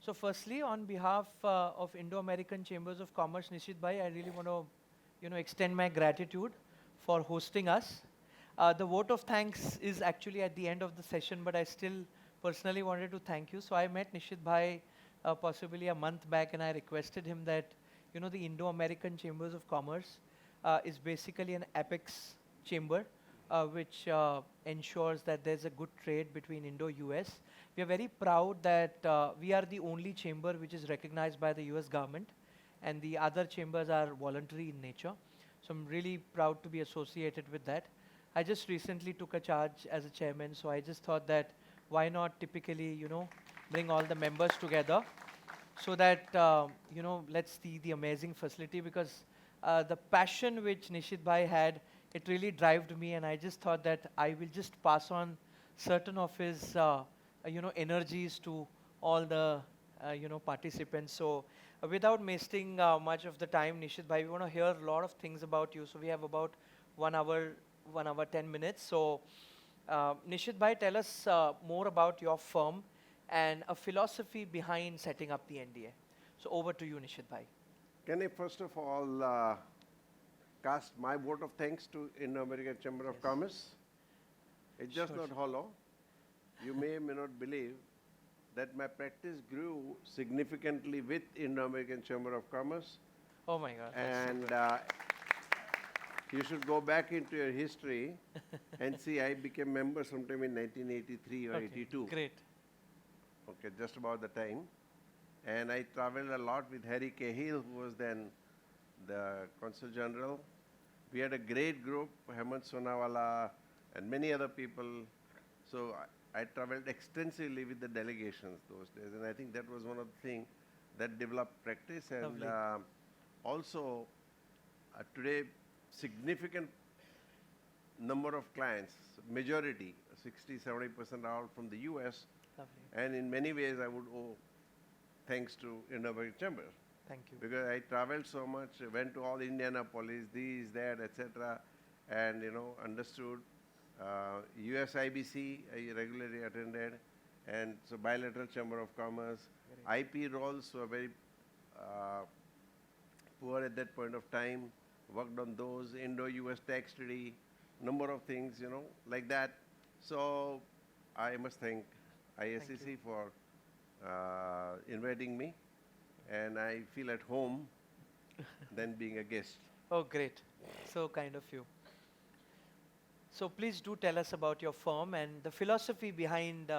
So firstly, on behalf of Indo-American Chambers of Commerce, Nishith Bhai, I really want to, extend my gratitude for hosting us. The vote of thanks is actually at the end of the session, but I still personally wanted to thank you. So I met Nishith Bhai possibly a month back, and I requested him that, the Indo-American Chambers of Commerce is basically an apex chamber, which ensures that there's a good trade between Indo-US. We are very proud that we are the only chamber which is recognized by the US government, and the other chambers are voluntary in nature. So I'm really proud to be associated with that. I just recently took a charge as a chairman, so I just thought that why not typically, bring all the members together so that, let's see the amazing facility, because the passion which Nishith Bhai had, it really drove me, and I just thought that I will just pass on certain of his, energies to all the, participants. So without wasting much of the time, Nishith Bhai, we want to hear a lot of things about you. So we have about 1 hour, 10 minutes. So Nishith Bhai, tell us more about your firm and a philosophy behind setting up the NDA. So over to you, Nishith Bhai. Can I first of all cast my vote of thanks to Indo-American Chamber of Commerce? It's just not hollow. You may or may not believe that my practice grew significantly with Indo-American Chamber of Commerce. Oh my God. And you should go back into your history and see I became member sometime in 1983 or 82. Great. Okay, just about the time. And I traveled a lot with Harry Cahill, who was then the Consul General. We had a great group, Hemant Sonawala and many other people. So I traveled extensively with the delegations those days. And I think that was one of the things that developed practice. And also, today, significant number of clients, majority, 60-70% are all from the US. Lovely. And in many ways, I would owe thanks to Indo-American Chamber. Thank you. Because I traveled so much, went to all Indianapolis, these, that, etc., and understood. US IBC, I regularly attended, and so bilateral Chamber of Commerce. IP roles were very poor at that point of time. Worked on those, Indo-US tax treaty, number of things, like that. So I must thank ISCC for inviting me, and I feel at home than being a guest. Oh, great. So kind of you. So please do tell us about your firm and the philosophy behind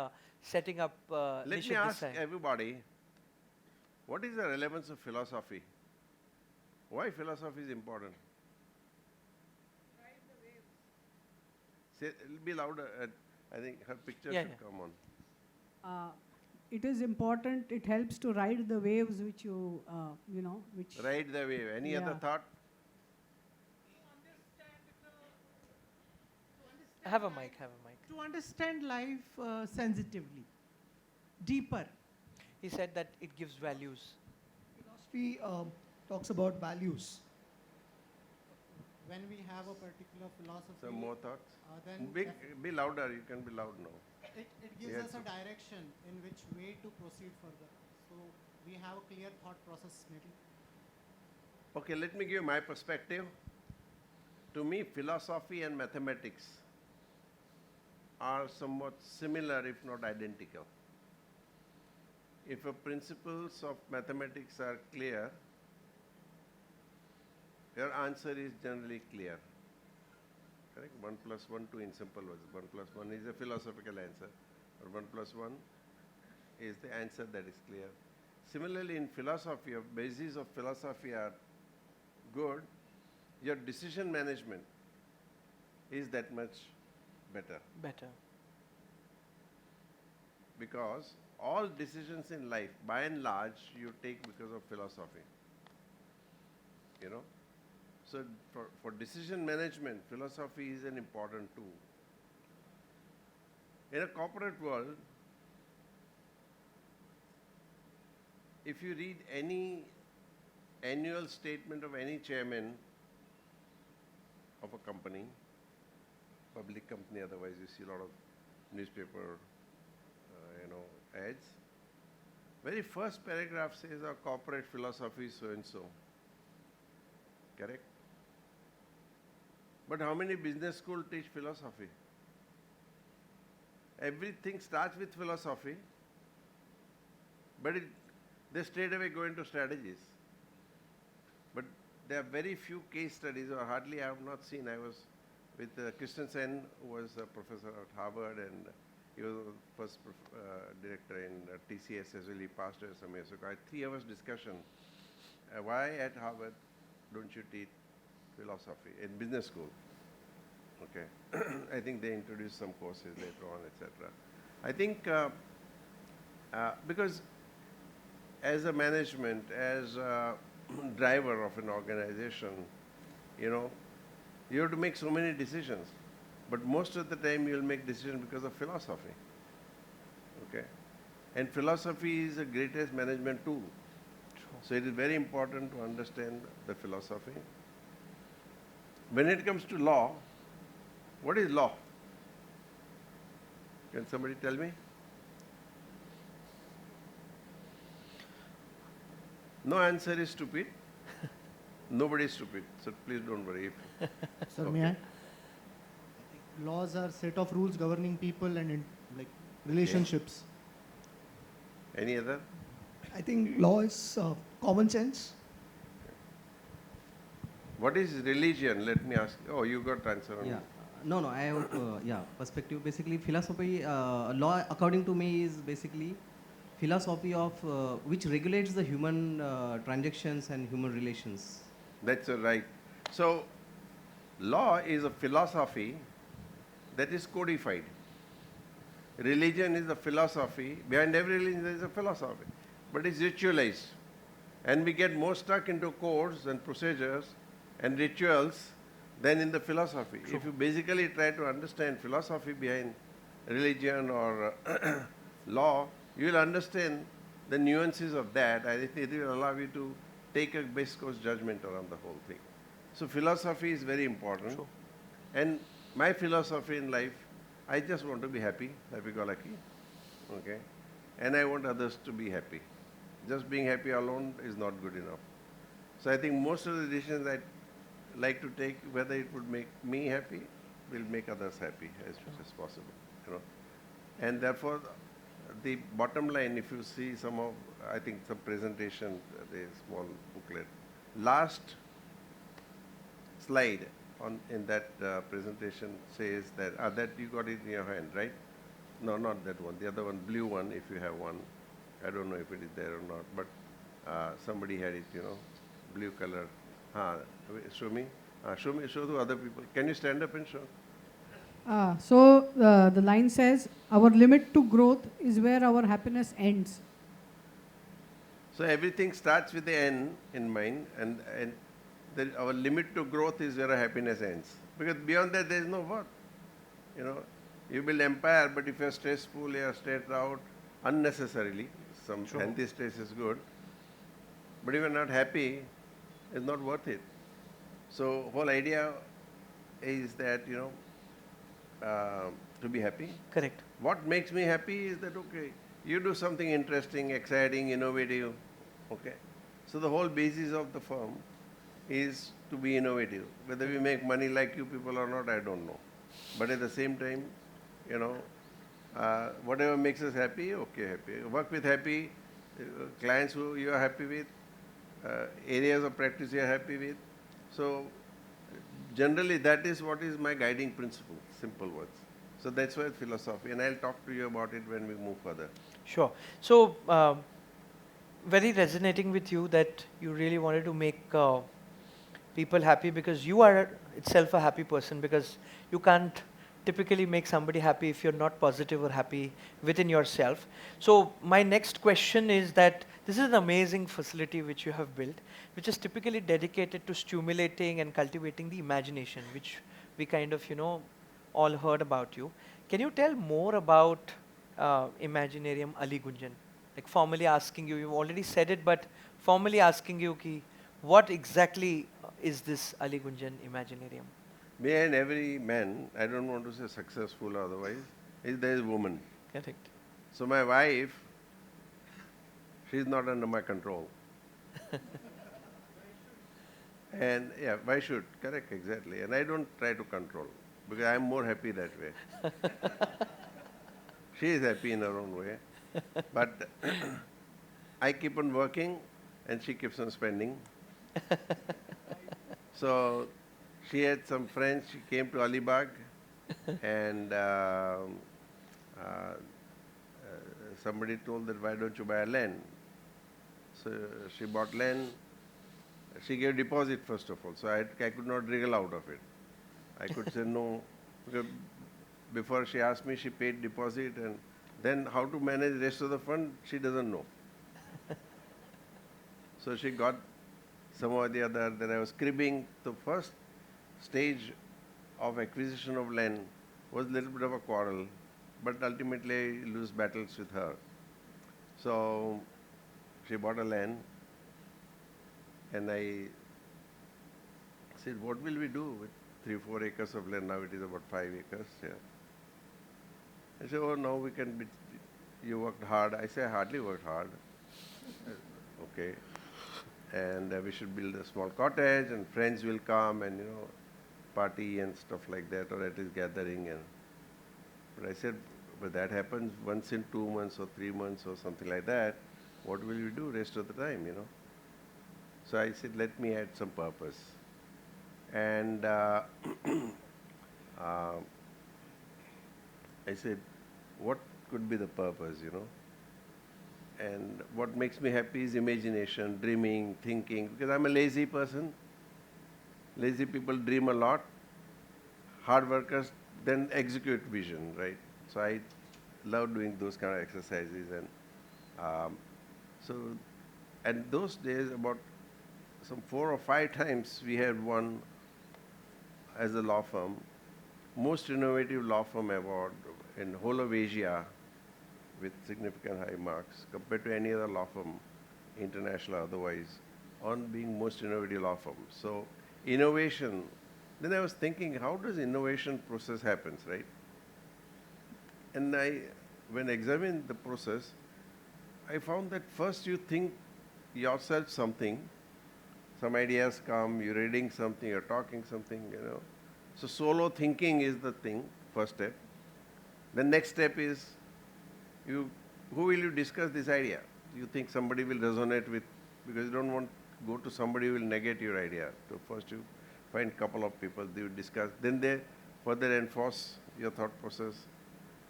setting up Let Nishith me ask Desai. everybody, what is the relevance of philosophy? Why philosophy is important? Ride the waves. Say, it'll be louder. I think her picture Yeah, should yeah. come on. It is important. It helps to ride the waves which you, which. Ride the wave. Any other Yeah. thought? Have a mic, have a mic. To understand life sensitively, deeper. He said that it gives values. Philosophy talks about values. When we have a particular philosophy, Some more thoughts? then Be louder. You can be loud now. it gives Yes, us sir. a direction in which way to proceed further. So we have a clear thought process maybe. Okay, let me give you my perspective. To me, philosophy and mathematics are somewhat similar, if not identical. If the principles of mathematics are clear, your answer is generally clear. Correct? 1 plus 1, 2 in simple words. 1 plus 1 is a philosophical answer, or 1 plus 1 is the answer that is clear. Similarly, in philosophy, the basis of philosophy are good, your decision management is that much better. Better. Because all decisions in life, by and large, you take because of philosophy. So for decision management, philosophy is an important tool. In a corporate world, if you read any annual statement of any chairman of a company, public company, otherwise you see a lot of newspaper, ads. very first paragraph says our corporate philosophy is so and so. Correct? But how many business schools teach philosophy? Everything starts with philosophy, but they straight away go into strategies. But there are very few case studies, or hardly I have not seen. I was with Christensen, who was a professor at Harvard, and he was the first director in TCS as well. He passed away some years ago. I had 3 hours discussion. Why at Harvard don't you teach philosophy in business school? Okay. I think they introduced some courses later on, etc. I think because as a management, as a driver of an organization, you have to make so many decisions. But most of the time you'll make decisions because of philosophy. Okay? And philosophy is the greatest management tool. So it is very important to understand the philosophy. When it comes to law, what is law? Can somebody tell me? No answer is stupid. Nobody is stupid. So please don't worry. Sir, Okay. may I? Laws are set of rules governing people and relationships. Any other? I think law is common sense. What is religion? Let me ask. Oh, you got answer on Yeah. it. No, I have perspective. Basically, philosophy, law, according to me, is basically philosophy of which regulates the human transactions and human relations. That's right. So, law is a philosophy that is codified. Religion is a philosophy. Behind every religion there is a philosophy. But it's ritualized. And we get more stuck into codes and procedures and rituals than in the philosophy. If you basically try to understand philosophy behind religion or law, you will understand the nuances of that, and it will allow you to take a best course judgment around the whole thing. So philosophy is very important. Sure. And my philosophy in life, I just want to be happy, happy-go-lucky, okay? And I want others to be happy. Just being happy alone is not good enough. So I think most of the decisions I like to take, whether it would make me happy, will make others happy as much as possible, And therefore, the bottom line, if you see some of, I think some presentation, the small booklet, last slide in that presentation says that, that you got it in your hand, right? No, not that one, the other one, blue one, if you have one. I don't know if it is there or not, but somebody had it, blue color. Show me. Show to other people. Can you stand up and show? So the line says, our limit to growth is where our happiness ends. So everything starts with the end in mind, and our limit to growth is where our happiness ends. Because beyond that, there is no work. You build empire, but if you are stressful, you are stressed out unnecessarily. Some healthy stress is good, but if you are not happy, it's not worth it. So whole idea is that to be happy. Correct. What makes me happy is that, okay, you do something interesting, exciting, innovative, okay. So the whole basis of the firm is to be innovative. Whether we make money like you people or not, I don't know. But at the same time, whatever makes us happy, okay, happy. Work with happy clients who you are happy with, areas of practice you are happy with. So generally that is what is my guiding principle, simple words. So that's why philosophy, and I'll talk to you about it when we move further. Sure. So, very resonating with you that you really wanted to make people happy because you are itself a happy person, because you can't typically make somebody happy if you're not positive or happy within yourself. So my next question is that this is an amazing facility which you have built, which is typically dedicated to stimulating and cultivating the imagination, which we kind of, all heard about you. Can you tell more about Imaginarium Aligunjan? Like formally asking you, you've already said it, but formally asking you, what exactly is this Aligunjan Imaginarium? Behind every man, I don't want to say successful or otherwise, there is woman. Correct. So my wife She's not under my control. And yeah, why should? Correct, exactly. And I don't try to control because I'm more happy that way. She is happy in her own way. But I keep on working and she keeps on spending. So she had some friends, she came to Alibag and somebody told that why don't you buy a land? So she bought land. She gave deposit first of all, so I could not wriggle out of it. I could say no, because before she asked me, she paid deposit, and then how to manage the rest of the fund, she doesn't know. So she got some or the other, then I was cribbing. The first stage of acquisition of land was a little bit of a quarrel, but ultimately I lose battles with her. So she bought a land, and I said, what will we do with 3-4 acres of land? Now it is about 5 acres. Yeah. I said, oh, no, we can be, you worked hard. I say, I hardly worked hard. Okay. And we should build a small cottage, and friends will come and, party and stuff like that, or at least gathering. But I said, but that happens once in 2 months or 3 months or something like that. What will you do rest of the time, So I said, let me add some purpose. And I said, what could be the purpose, And what makes me happy is imagination, dreaming, thinking, because I'm a lazy person. Lazy people dream a lot. Hard workers then execute vision, right? So I love doing those kind of exercises. And those days, about some 4 or 5 times we had won as a law firm, most innovative law firm award in whole of Asia with significant high marks compared to any other law firm, international or otherwise, on being most innovative law firm. So innovation, then I was thinking, how does innovation process happens, right? And when I examined the process, I found that first you think yourself something, some ideas come, you're reading something, you're talking something, So solo thinking is the thing, first step. The next step is, who will you discuss this idea? You think somebody will resonate with, because you don't want to go to somebody who will negate your idea. So first you find a couple of people, they will discuss, then they further enforce your thought process.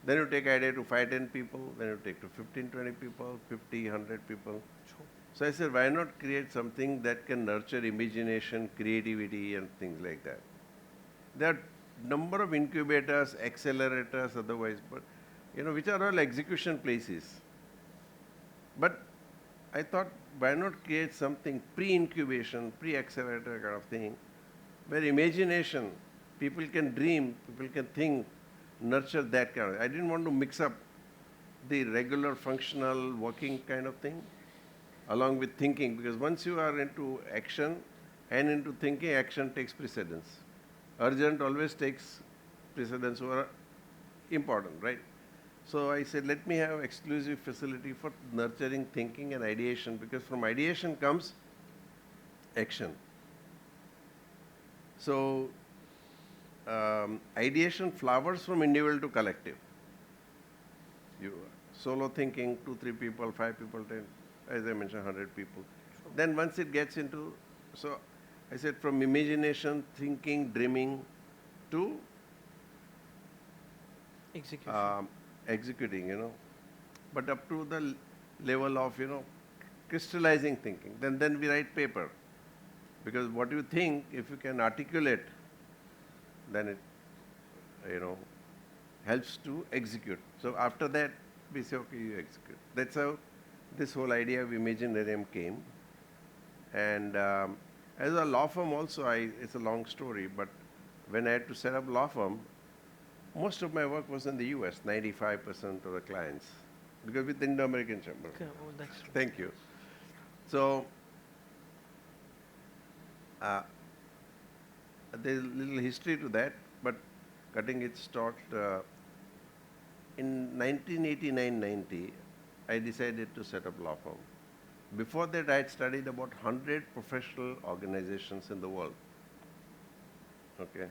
Then you take idea to 5-10 people, then you take to 15-20 people, 50-100 people. So I said, why not create something that can nurture imagination, creativity, and things like that? There are number of incubators, accelerators, otherwise, but which are all execution places. But I thought, why not create something pre-incubation, pre-accelerator kind of thing, where imagination, people can dream, people can think, nurture that kind of. I didn't want to mix up the regular functional working kind of thing along with thinking, because once you are into action and into thinking, action takes precedence. Urgent always takes precedence over important, right? So I said, let me have exclusive facility for nurturing thinking and ideation, because from ideation comes action. So ideation flowers from individual to collective. You solo thinking, 2-3 people, 5 people, 10, as I mentioned, 100 people. Then once it gets into, so I said from imagination, thinking, dreaming to executing, but up to the level of, crystallizing thinking. Then we write paper, because what you think, if you can articulate, then it, helps to execute. So after that, we say, okay, you execute. That's how this whole idea of Imaginarium came. And as a law firm also, it's a long story, but when I had to set up law firm, most of my work was in the US, 95% of the clients, because with the Indo-American Chamber. Okay, oh, that's true. Thank you. So there's a little history to that, but cutting it short, in 1989-90, I decided to set up law firm. Before that, I had studied about 100 professional organizations in the world. Okay.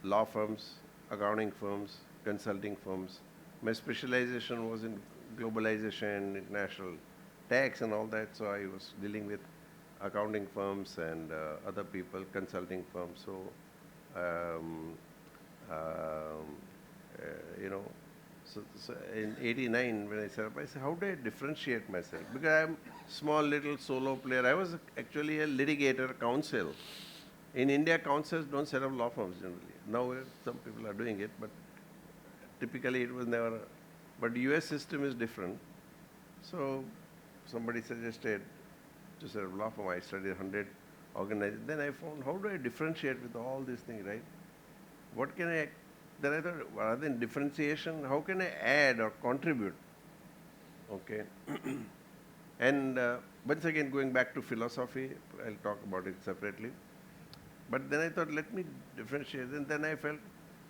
Law firms, accounting firms, consulting firms. My specialization was in globalization, international tax and all that, so I was dealing with accounting firms and other people, consulting firms. So, you know, so in '89 when I set up, I said, how do I differentiate myself? Because I'm small little solo player. I was actually a litigator, counsel. In India, counsels don't set up law firms generally. Now some people are doing it, but typically it was never. But US system is different. So somebody suggested to set up law firm. I studied 100 organizations. Then I found, how do I differentiate with all these things, right? What can I, then I thought, rather than differentiation, how can I add or contribute? Okay. And once again, going back to philosophy, I'll talk about it separately. But then I thought, let me differentiate. And then I felt,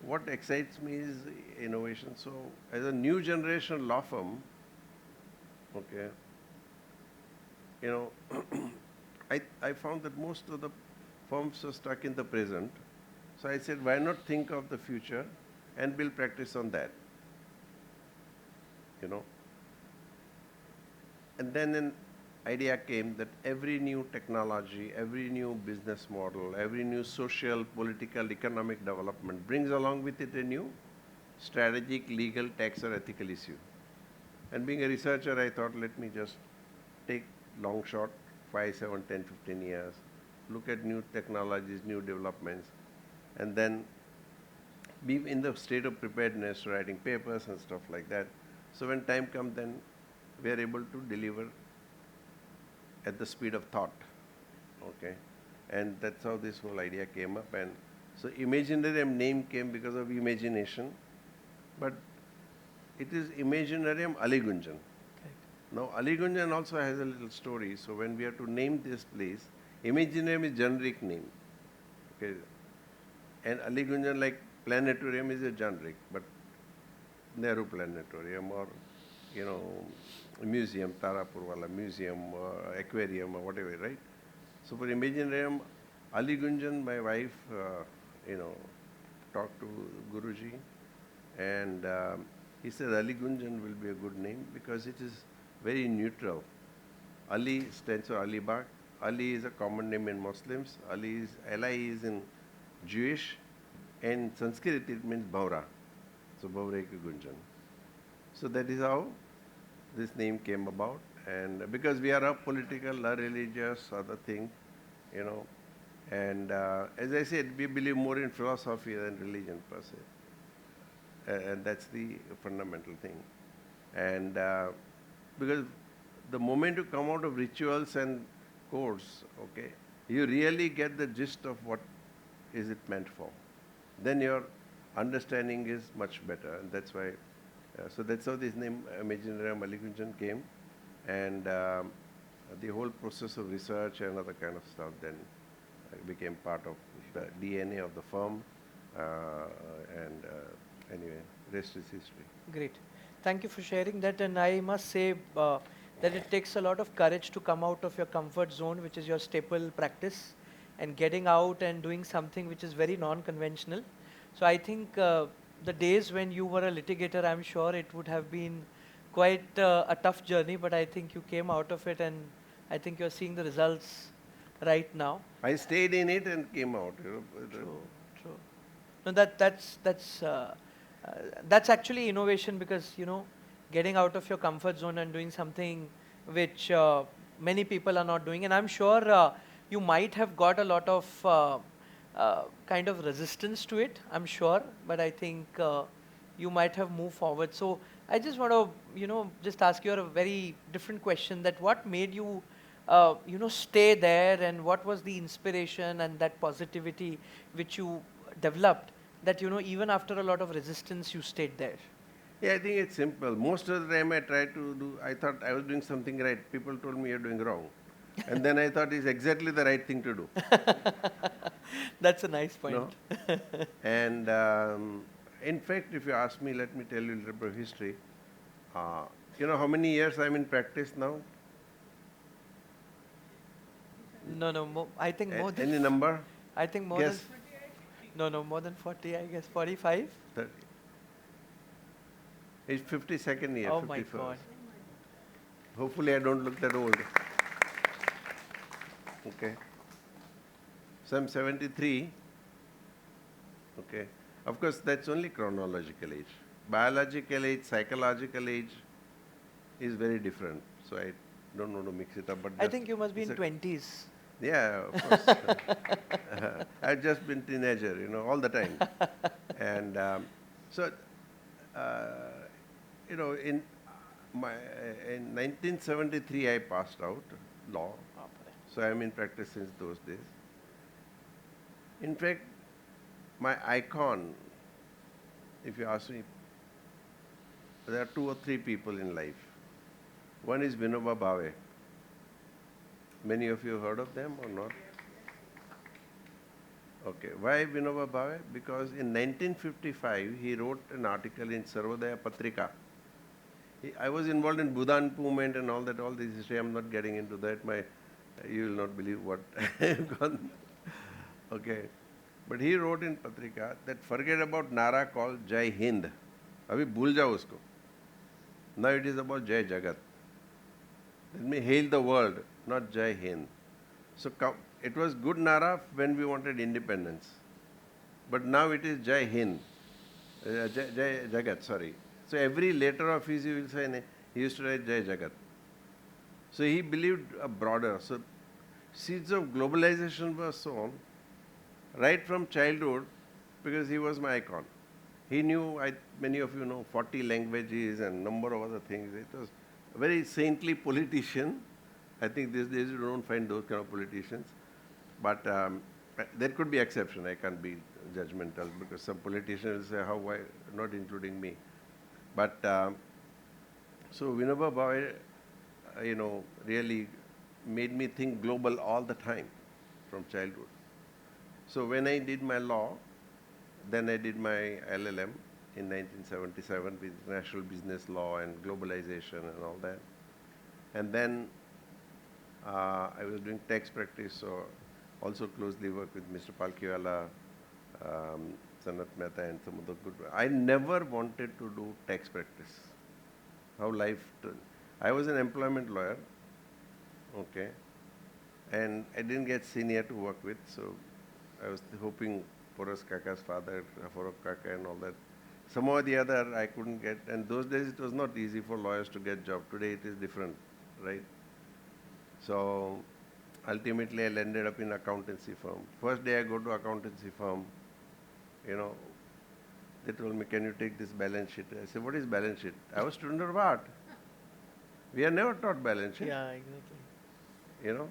what excites me is innovation. So as a new generation law firm, okay, you know, I found that most of the firms are stuck in the present. So I said, why not think of the future and build practice on that? You know. And then an idea came that every new technology, every new business model, every new social, political, economic development brings along with it a new strategic, legal, tax or ethical issue. And being a researcher, I thought, let me just take long shot, 5, 7, 10, 15 years, look at new technologies, new developments, and then be in the state of preparedness, writing papers and stuff like that. So when time comes, then we are able to deliver at the speed of thought, okay? And that's how this whole idea came up. And so Imaginarium name came because of imagination, but it is Imaginarium Aligunjan. Now, Aligunjan also has a little story. So when we have to name this place, Imaginarium is generic name, okay? And Aligunjan, like planetarium, is a generic, but Nehru Planetarium or, you know, museum, Tarapurwala museum, or aquarium or whatever, right? So for Imaginarium, Aligunjan, my wife, you know, talked to Guruji, and he said Aligunjan will be a good name because it is very neutral. Ali stands for Ali Bagh. Ali is a common name in Muslims. Ali is in Jewish, and Sanskrit it means Bhaura. So Bhaura Gunjan. So that is how this name came about. And because we are apolitical, religious, other thing, you know. And as I said, we believe more in philosophy than religion per se. And that's the fundamental thing. And because the moment you come out of rituals and codes, okay, you really get the gist of what is it meant for. Then your understanding is much better, and that's why. So that's how this name Imaginarium Aligunjan came, and the whole process of research and other kind of stuff then became part of the DNA of the firm. And anyway, rest is history. Great. Thank you for sharing that. And I must say that it takes a lot of courage to come out of your comfort zone, which is your staple practice, and getting out and doing something which is very non-conventional. So I think the days when you were a litigator, I'm sure it would have been quite a tough journey, but I think you came out of it, and I think you're seeing the results right now. I stayed in it and came out. You know. True. No, that's actually innovation, because, you know, getting out of your comfort zone and doing something which many people are not doing. And I'm sure you might have got a lot of kind of resistance to it, I'm sure, but I think you might have moved forward. So I just want to, you know, just ask you a very different question, that what made you, you know, stay there, and what was the inspiration and that positivity which you developed, that, you know, even after a lot of resistance, you stayed there? Yeah, I think it's simple. Most of the time I tried to do, I thought I was doing something right. People told me you're doing wrong. And then I thought it's exactly the right thing to do. That's a nice point. No? And in fact, if you ask me, let me tell you a little bit of history. You know how many years I'm in practice now? No, no, I think more than. Any number? I think more Guess. than. No, more than 40. I guess 45. 30. It's 52nd year, Oh 51st. my God. Hopefully I don't look that old. Okay. So I'm 73. Okay. Of course, that's only chronological age. Biological age, psychological age is very different. So I don't want to mix it up. But I think you must be in 20s. yeah, of course. I've just been teenager, all the time. And so, in 1973, I passed out law. So I'm in practice since those days. In fact, my icon, if you ask me, there are 2 or 3 people in life. One is Vinoba Bhave. Many of you heard of them or not? Okay. Why Vinoba Bhave? Because in 1955, he wrote an article in Sarvodaya Patrika. I was involved in Bhudan movement and all this history. I'm not getting into that. You will not believe what I've gone. Okay. But he wrote in Patrika that forget about Nara called Jai Hind. Abhi bhul jao usko. Now it is about Jai Jagat. Let me hail the world, not Jai Hind. So it was good Nara when we wanted independence. But now it is Jai Hind. Jai Jagat, sorry. So every letter of his, you will say, he used to write Jai Jagat. So he believed a broader. So seeds of globalization were sown right from childhood because he was my icon. He knew, many of you know, 40 languages and number of other things. It was a very saintly politician. I think these days you don't find those kind of politicians. But there could be exception. I can't be judgmental because some politicians will say, how, why, not including me. But so Vinoba Bhave, really made me think global all the time from childhood. So when I did my law, then I did my LLM in 1977 with international business law and globalization and all that. And then I was doing tax practice, so also closely worked with Mr. Palkiwala, Sanat Mehta and some of the good. I never wanted to do tax practice. How life turned. I was an employment lawyer, okay, and I didn't get senior to work with, so I was hoping Poras Kaka's father, Farooq Kaka and all that. Somehow or the other I couldn't get, and those days it was not easy for lawyers to get job. Today it is different, right? So ultimately I ended up in accountancy firm. First day I go to accountancy firm, they told me, can you take this balance sheet? I said, what is balance sheet? I was student of art. We are never taught balance sheet. Yeah, exactly.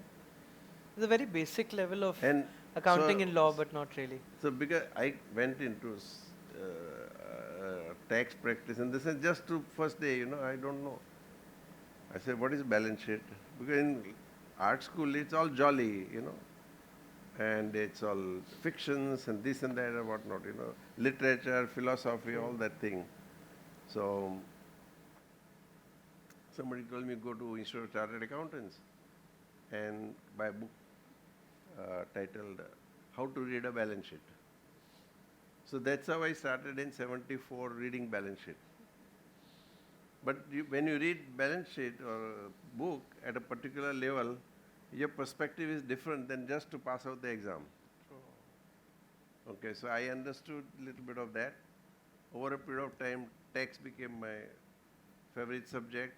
It's a very basic level of And accounting so- in law, but not really. So because I went into tax practice, and this is just to first day, I don't know. I said, what is balance sheet? Because in art school, it's all jolly, and it's all fictions and this and that and whatnot, literature, philosophy, all that thing. So somebody told me go to Institute of Chartered Accountants and buy a book titled How to Read a Balance Sheet. So that's how I started in 74 reading balance sheet. But when you read balance sheet or a book at a particular level, your perspective is different than just to pass out the exam. Okay, so I understood a little bit of that. Over a period of time, tax became my favorite subject,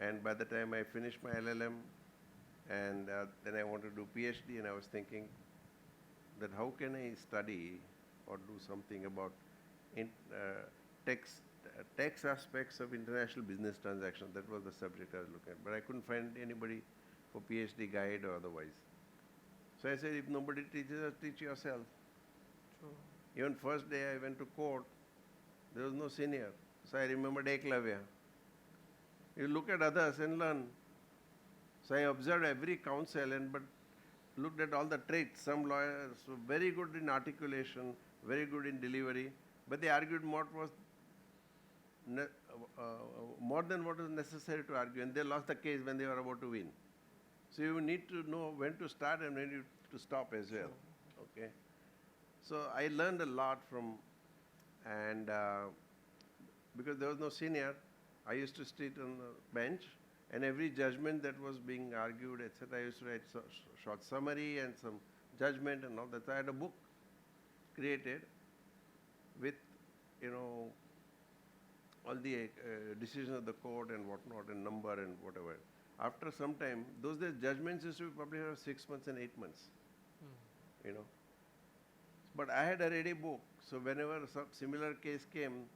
and by the time I finished my LLM, and then I wanted to do PhD, and I was thinking that how can I study or do something about tax aspects of international business transactions. That was the subject I was looking at, but I couldn't find anybody for PhD guide or otherwise. So I said, if nobody teaches us, teach yourself. Even first day I went to court, there was no senior. So I remembered Eklavya. You look at others and learn. So I observed every counsel but looked at all the traits. Some lawyers were very good in articulation, very good in delivery, but they argued more than what was necessary to argue, and they lost the case when they were about to win. So you need to know when to start and when to stop as well. Okay. So I learned a lot from, and because there was no senior, I used to sit on the bench, and every judgment that was being argued, etc., I used to write short summary and some judgment and all that. So I had a book created with, you know, all the decisions of the court and whatnot and number and whatever. After some time, those days judgments used to be probably 6 months and 8 months, you know. But I had a ready book, so whenever some similar case came,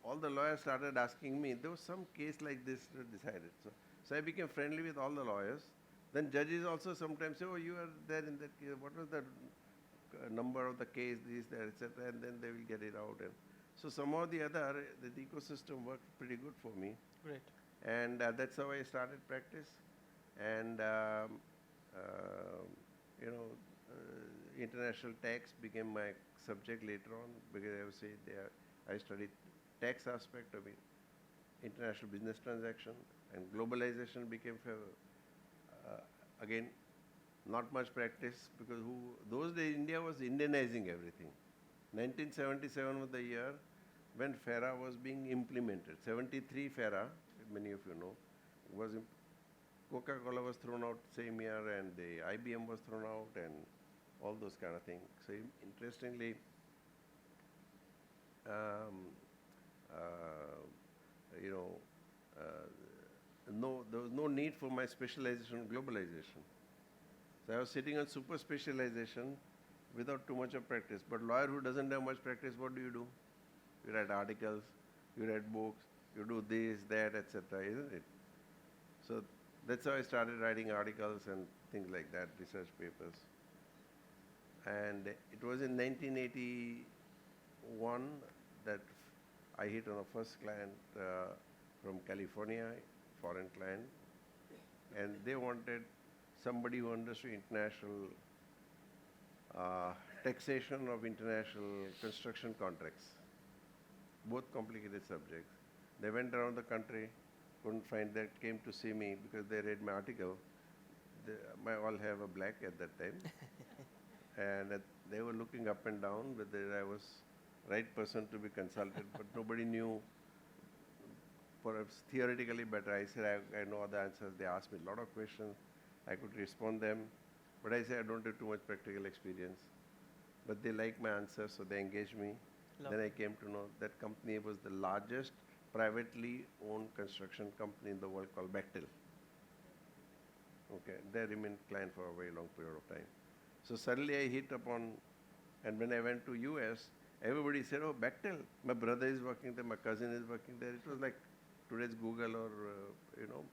all the lawyers started asking me, there was some case like this decided. So I became friendly with all the lawyers. Then judges also sometimes say, oh, you are there in that case, what was the number of the case, this, that, etc., and then they will get it out. And so somehow or the other, the ecosystem worked pretty good for me. Great. And that's how I started practice. And, you know, international tax became my subject later on, because I would say I studied tax aspect of it, international business transaction, and globalization became, again, not much practice, because those days India was Indianizing everything. 1977 was the year when FERA was being implemented. 73 FERA, many of you know, Coca-Cola was thrown out same year, and the IBM was thrown out, and all those kind of things. So interestingly, you know, there was no need for my specialization in globalization. So I was sitting on super specialization without too much of practice. But lawyer who doesn't have much practice, what do? You write articles, you write books, you do this, that, etc., isn't it? So that's how I started writing articles and things like that, research papers. And it was in 1981 that I hit on a first client from California, foreign client, and they wanted somebody who understood international taxation of international construction contracts, both complicated subjects. They went around the country, couldn't find that, came to see me because they read my article. They all have a black at that time. And they were looking up and down whether I was right person to be consulted, but nobody knew, perhaps theoretically better. I said, I know all the answers. They asked me a lot of questions. I could respond them, but I said I don't have too much practical experience. But they liked my answers, so they engaged me. Then I came to know that company was the largest privately owned construction company in the world, called Bechtel. Okay, they remained client for a very long period of time. So suddenly I hit upon, and when I went to US, everybody said, oh, Bechtel, my brother is working there, my cousin is working there. It was like today's Google or, you know,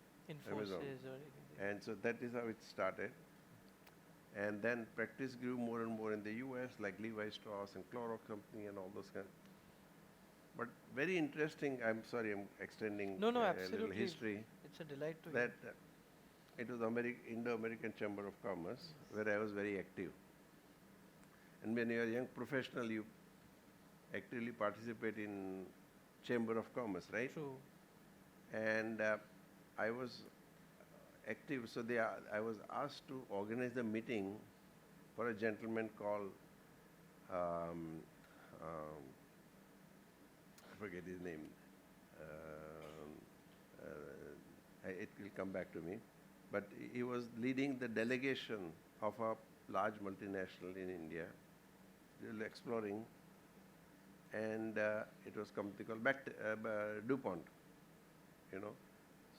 Amazon. And so that is how it started. And then practice grew more and more in the US, like Levi Strauss and Clorox Company and all those kinds. But very interesting, I'm sorry, I'm extending No, a absolutely. little history. It's a delight to That it was Indo-American Chamber of Commerce, where I was very active. And when you are a young professional, you actively participate in Chamber of Commerce, right? True. And I was active, so I was asked to organize a meeting for a gentleman called, I forget his name, it will come back to me, but he was leading the delegation of a large multinational in India. They were exploring, and it was a company called DuPont, you know.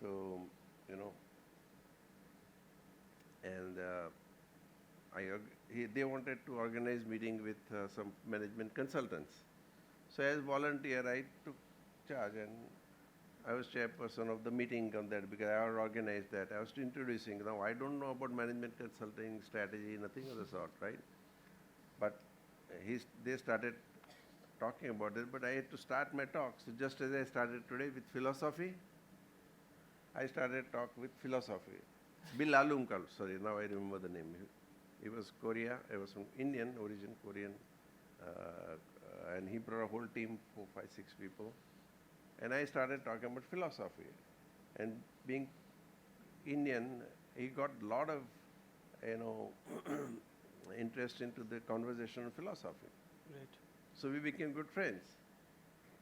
So, you know, and they wanted to organize meeting with some management consultants. So as volunteer, I took charge, and I was chairperson of the meeting on that, because I organized that. I was introducing. Now, I don't know about management consulting, strategy, nothing of the sort, right? But they started talking about it, but I had to start my talk. So just as I started today with philosophy, I started talk with philosophy. Bill Alumkal, sorry, now I remember the name. He was Korea, I was from Indian origin, Korean, and he brought a whole team, 4, 5, 6 people. And I started talking about philosophy. And being Indian, he got a lot of, interest into the conversational philosophy. Right. So we became good friends.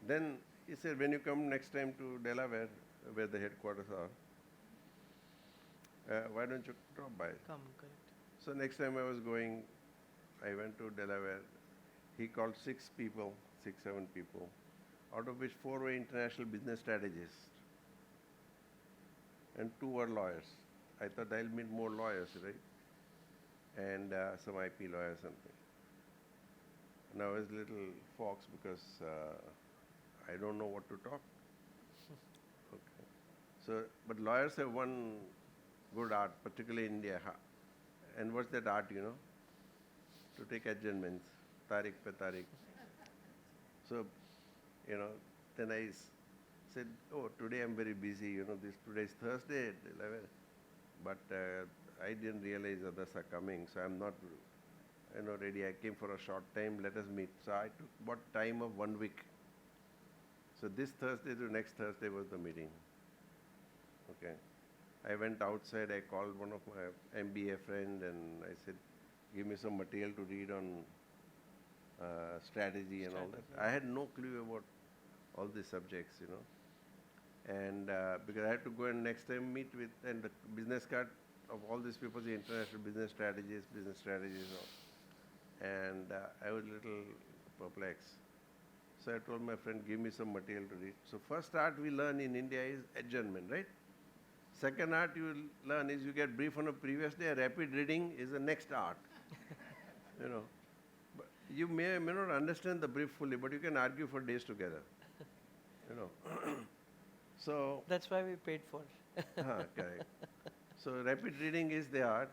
Then he said, when you come next time to Delaware, where the headquarters are, why don't you drop by? Come, correct. So next time I was going, I went to Delaware. He called 6, 7 people, out of which 4 were international business strategists and 2 were lawyers. I thought I'll meet more lawyers, right? And some IP lawyers, something. And I was a little fox because I don't know what to talk. Okay. So, but lawyers have one good art, particularly in India. And what's that art, To take adjournments, tariq pe tariq. So, then I said, oh, today I'm very busy, today is Thursday at 11. But I didn't realize others are coming, so I'm not, ready. I came for a short time, let us meet. So I took about time of 1 week. So this Thursday to next Thursday was the meeting. Okay. I went outside, I called one of my MBA friend and I said, give me some material to read on strategy and all that. I had no clue about all these subjects, And because I had to go and next time meet with, and the business card of all these people, the international business strategies. And I was a little perplexed. So I told my friend, give me some material to read. So first art we learn in India is adjournment, right? Second art you will learn is you get brief on a previous day. Rapid reading is the next art. But you may not understand the brief fully, but you can argue for days together. So That's why we paid for. correct. So rapid reading is the art.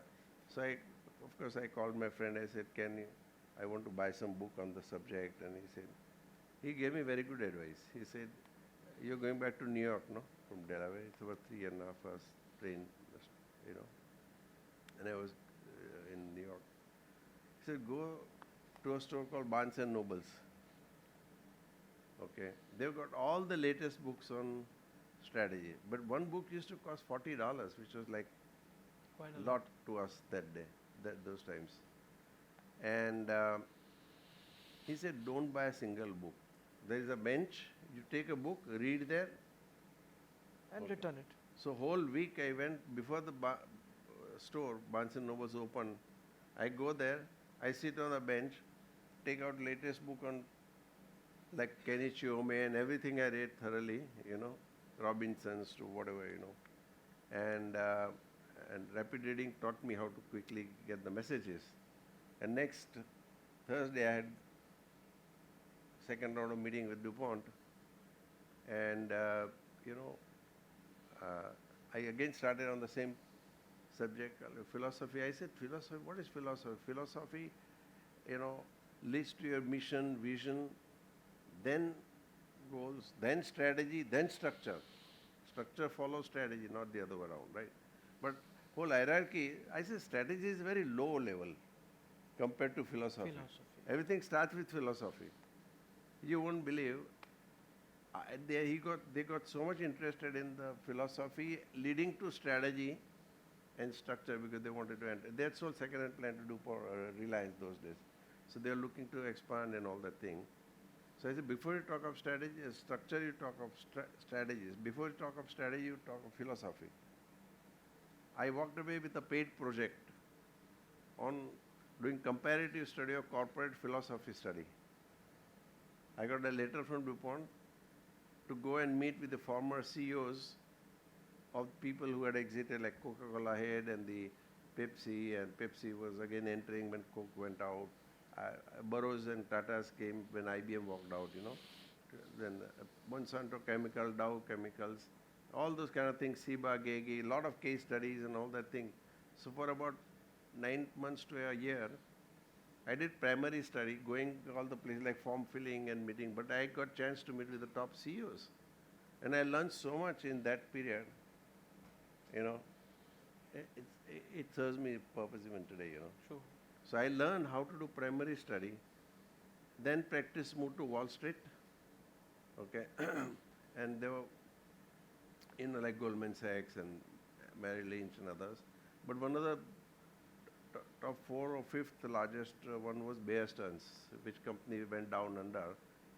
So of course I called my friend. I said, I want to buy some book on the subject. And he gave me very good advice. He said, you're going back to New York, no? From Delaware. It's about 3.5 hours train, And I was in New York. He said, go to a store called Barnes and Nobles. Okay. They've got all the latest books on strategy. But one book used to cost $40, which was like Quite a lot to us that day, those times. And he said, don't buy a single book. There is a bench, you take a book, read there. And Okay. return it. So whole week I went, before the store, Barnes and Noble's open, I go there, I sit on a bench, take out latest book on like Kenichi Ohmae and everything I read thoroughly, Robinson's to whatever, And rapid reading taught me how to quickly get the messages. And next Thursday I had second round of meeting with DuPont. And, I again started on the same subject, philosophy. I said, philosophy, what is philosophy? Philosophy, leads to your mission, vision, then goals, then strategy, then structure. Structure follows strategy, not the other way around, right? But whole hierarchy, I say strategy is very low level compared to philosophy. Everything starts with philosophy. You won't believe, they got so much interested in the philosophy leading to strategy and structure because they wanted to enter. They had sold second-hand plant to do for Reliance those days. So they are looking to expand and all that thing. So I said, before you talk of strategy, structure, you talk of strategies. Before you talk of strategy, you talk of philosophy. I walked away with a paid project on doing comparative study of corporate philosophy study. I got a letter from DuPont to go and meet with the former CEOs of people who had exited, like Coca-Cola head and the Pepsi, and Pepsi was again entering when Coke went out. Burroughs and Tatas came when IBM walked out, Then Monsanto Chemical, Dow Chemicals, all those kind of things, Ciba, Geigy, a lot of case studies and all that thing. So for about 9 months to a year, I did primary study, going to all the places like form filling and meeting, but I got chance to meet with the top CEOs. And I learned so much in that period, it serves me purpose even today, Sure. So I learned how to do primary study, then practice moved to Wall Street, okay, and there were, like Goldman Sachs and Merrill Lynch and others. But one of the top 4 or 5th largest one was Bear Stearns, which company went down under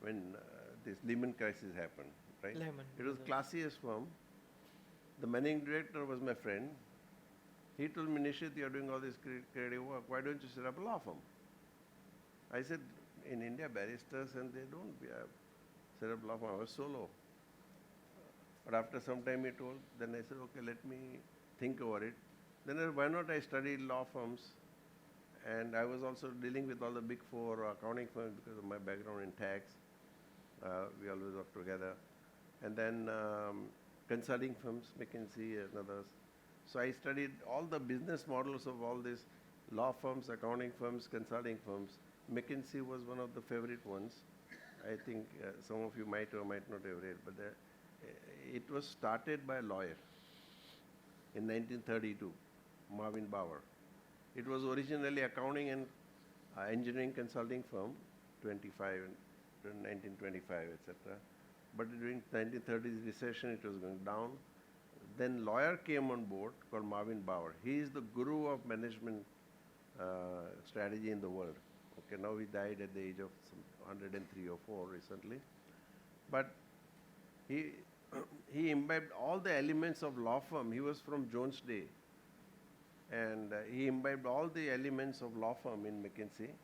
when this Lehman crisis happened, right? Lehman It was Brothers. classiest firm. The managing director was my friend. He told me, Nishith, you're doing all this creative work. Why don't you set up a law firm? I said, in India, barristers and they don't set up law firm. I was solo. But after some time he told, then I said, okay, let me think over it. Then I said, why not I studied law firms? And I was also dealing with all the big 4 accounting firms because of my background in tax. We always work together. And then consulting firms, McKinsey and others. So I studied all the business models of all these law firms, accounting firms, consulting firms. McKinsey was one of the favorite ones. I think some of you might or might not have read, but it was started by a lawyer in 1932, Marvin Bower. It was originally accounting and engineering consulting firm, 1925, etc. But during 1930s recession, it was going down. Then lawyer came on board called Marvin Bower. He is the guru of management strategy in the world. Okay, now he died at the age of some 103 or 4 recently. But he imbibed all the elements of law firm. He was from Jones Day. And he imbibed all the elements of law firm in McKinsey.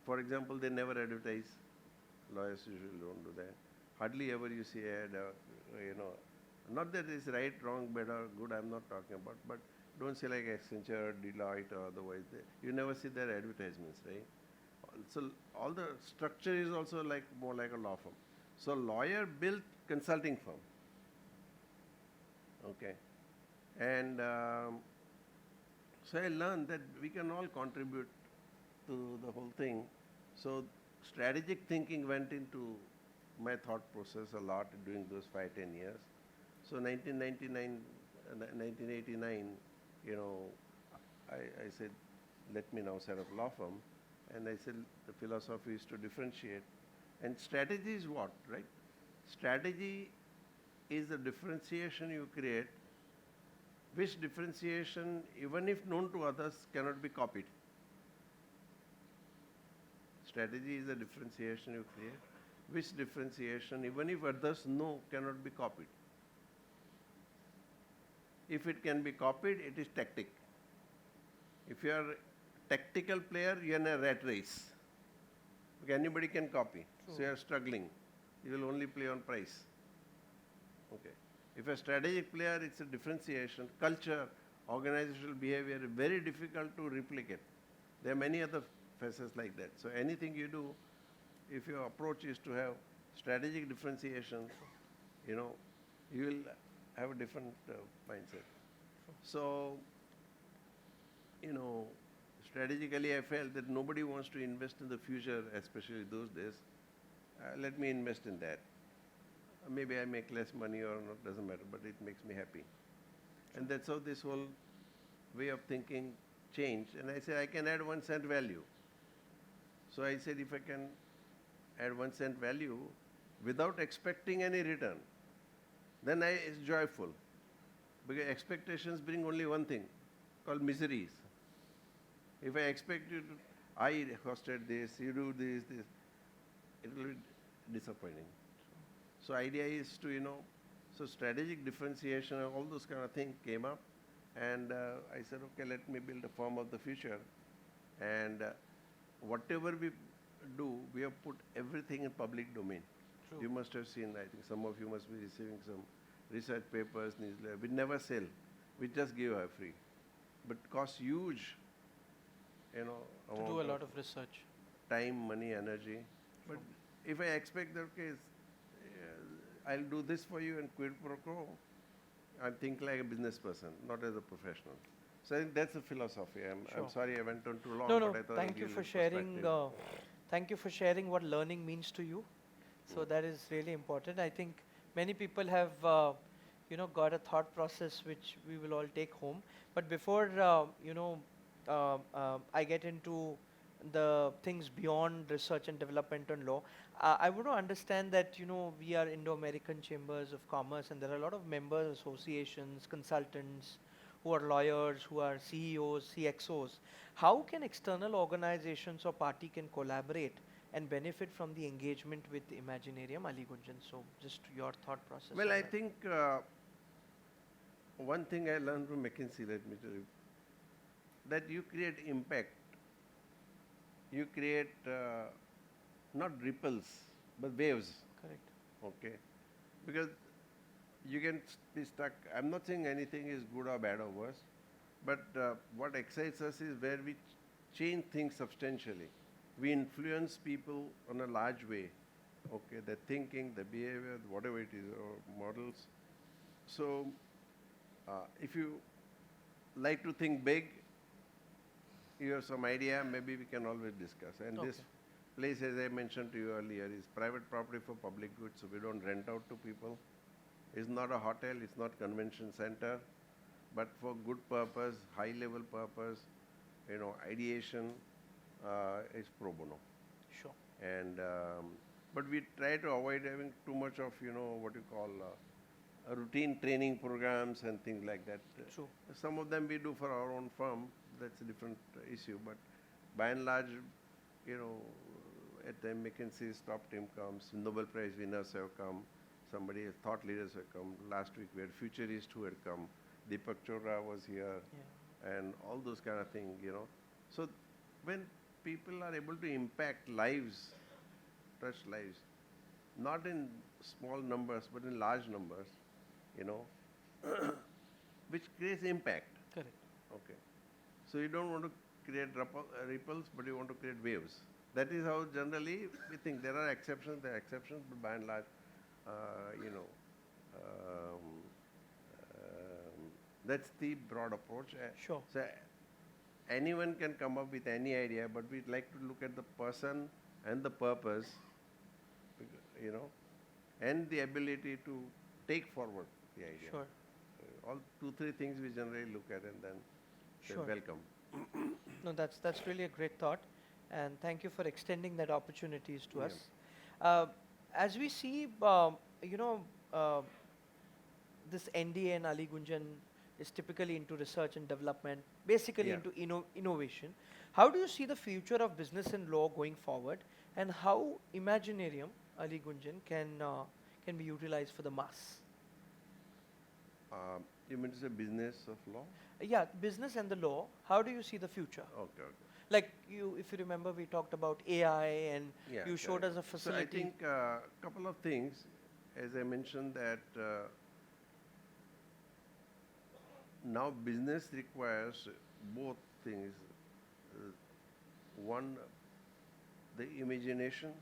For example, they never advertise. Lawyers usually don't do that. Hardly ever you see ad, not that it's right, wrong, better, good, I'm not talking about, but don't say like Accenture, Deloitte or otherwise. You never see their advertisements, right? So all the structure is also like more like a law firm. So lawyer built consulting firm. Okay. And so I learned that we can all contribute to the whole thing. So strategic thinking went into my thought process a lot during those 5-10 years. So 1989, I said, let me now set up a law firm. And I said, the philosophy is to differentiate. And strategy is what, right? Strategy is the differentiation you create, which differentiation, even if known to others, cannot be copied. Strategy is the differentiation you create, which differentiation, even if others know, cannot be copied. If it can be copied, it is tactic. If you are a tactical player, you are in a rat race. Okay, anybody can copy. True. So you are struggling. You will only play on price. Okay. If a strategic player, it's a differentiation. Culture, organizational behavior, very difficult to replicate. There are many other facets like that. So anything you do, if your approach is to have strategic differentiation, you will have a different mindset. So, strategically I felt that nobody wants to invest in the future, especially those days. Let me invest in that. Maybe I make less money or not, doesn't matter, but it makes me happy. And that's how this whole way of thinking changed. And I said, I can add 1 cent value. So I said, if I can add 1 cent value without expecting any return, then it's joyful. Because expectations bring only one thing, called miseries. If I expect you to, I hosted this, you do this, it will be disappointing. So idea is to, so strategic differentiation and all those kind of things came up. And I said, okay, let me build a firm of the future. And whatever we do, we have put everything in public domain. True. You must have seen, I think some of you must be receiving some research papers, newsletter. We never sell. We just give away free. But it costs huge, to do a lot of research. Time, money, energy. But if I expect that, okay, I'll do this for you and quid pro quo, I think like a business person, not as a professional. So I think that's the philosophy. I'm sorry I went on too long. No, but I thought thank you for sharing. Thank you for sharing what learning means to you. So that is really important. I think many people have, got a thought process which we will all take home. But before, I get into the things beyond research and development on law, I want to understand that, we are Indo-American Chambers of Commerce and there are a lot of members, associations, consultants who are lawyers, who are CEOs, CXOs. How can external organizations or party can collaborate and benefit from the engagement with Imaginarium Aligunjan? So just your thought process. Well, on I that. think one thing I learned from McKinsey, let me tell you, that you create impact. You create not ripples, but waves. Correct. Okay, because you can be stuck. I'm not saying anything is good or bad or worse, but what excites us is where we change things substantially. We influence people on a large way. Okay, their thinking, their behavior, whatever it is, or models. So, if you like to think big, you have some idea, maybe we can always discuss. And this Okay. place, as I mentioned to you earlier, is private property for public good, so we don't rent out to people. It's not a hotel, it's not convention center, but for good purpose, high level purpose, ideation is pro bono. Sure. And but we try to avoid having too much of what you call routine training programs and things like that. True. Some of them we do for our own firm. That's a different issue. But by and large, at the McKinsey's top team comes. Nobel Prize winners have come. Somebody, thought leaders have come. Last week we had futurists who had come. Deepak Chopra was here, and all those kind of things. So when people are able to impact lives, touch lives, not in small numbers but in large numbers, which creates impact. Correct. Okay. So you don't want to create ripples, but you want to create waves. That is how generally we think. There are exceptions, but by and large, that's the broad approach. Sure. So anyone can come up with any idea, but we'd like to look at the person and the purpose, and the ability to take forward the idea. Sure. All 2-3 things we generally look at and then say Sure. welcome. No, that's really a great thought, and thank you for extending that opportunities to Yeah. us. As we see, this NDA and Aligunjan is typically into research and development, basically Yeah. into innovation. How do you see the future of business and law going forward, and how Imaginarium Aligunjan can be utilized for the mass? You mean to say business of law? Yeah, business and the law. How do you see the future? Okay. Like if you remember, we talked about AI, and Yeah, you showed us correct. a facility. So I think a couple of things, as I mentioned, that now business requires both things. One, the imagination,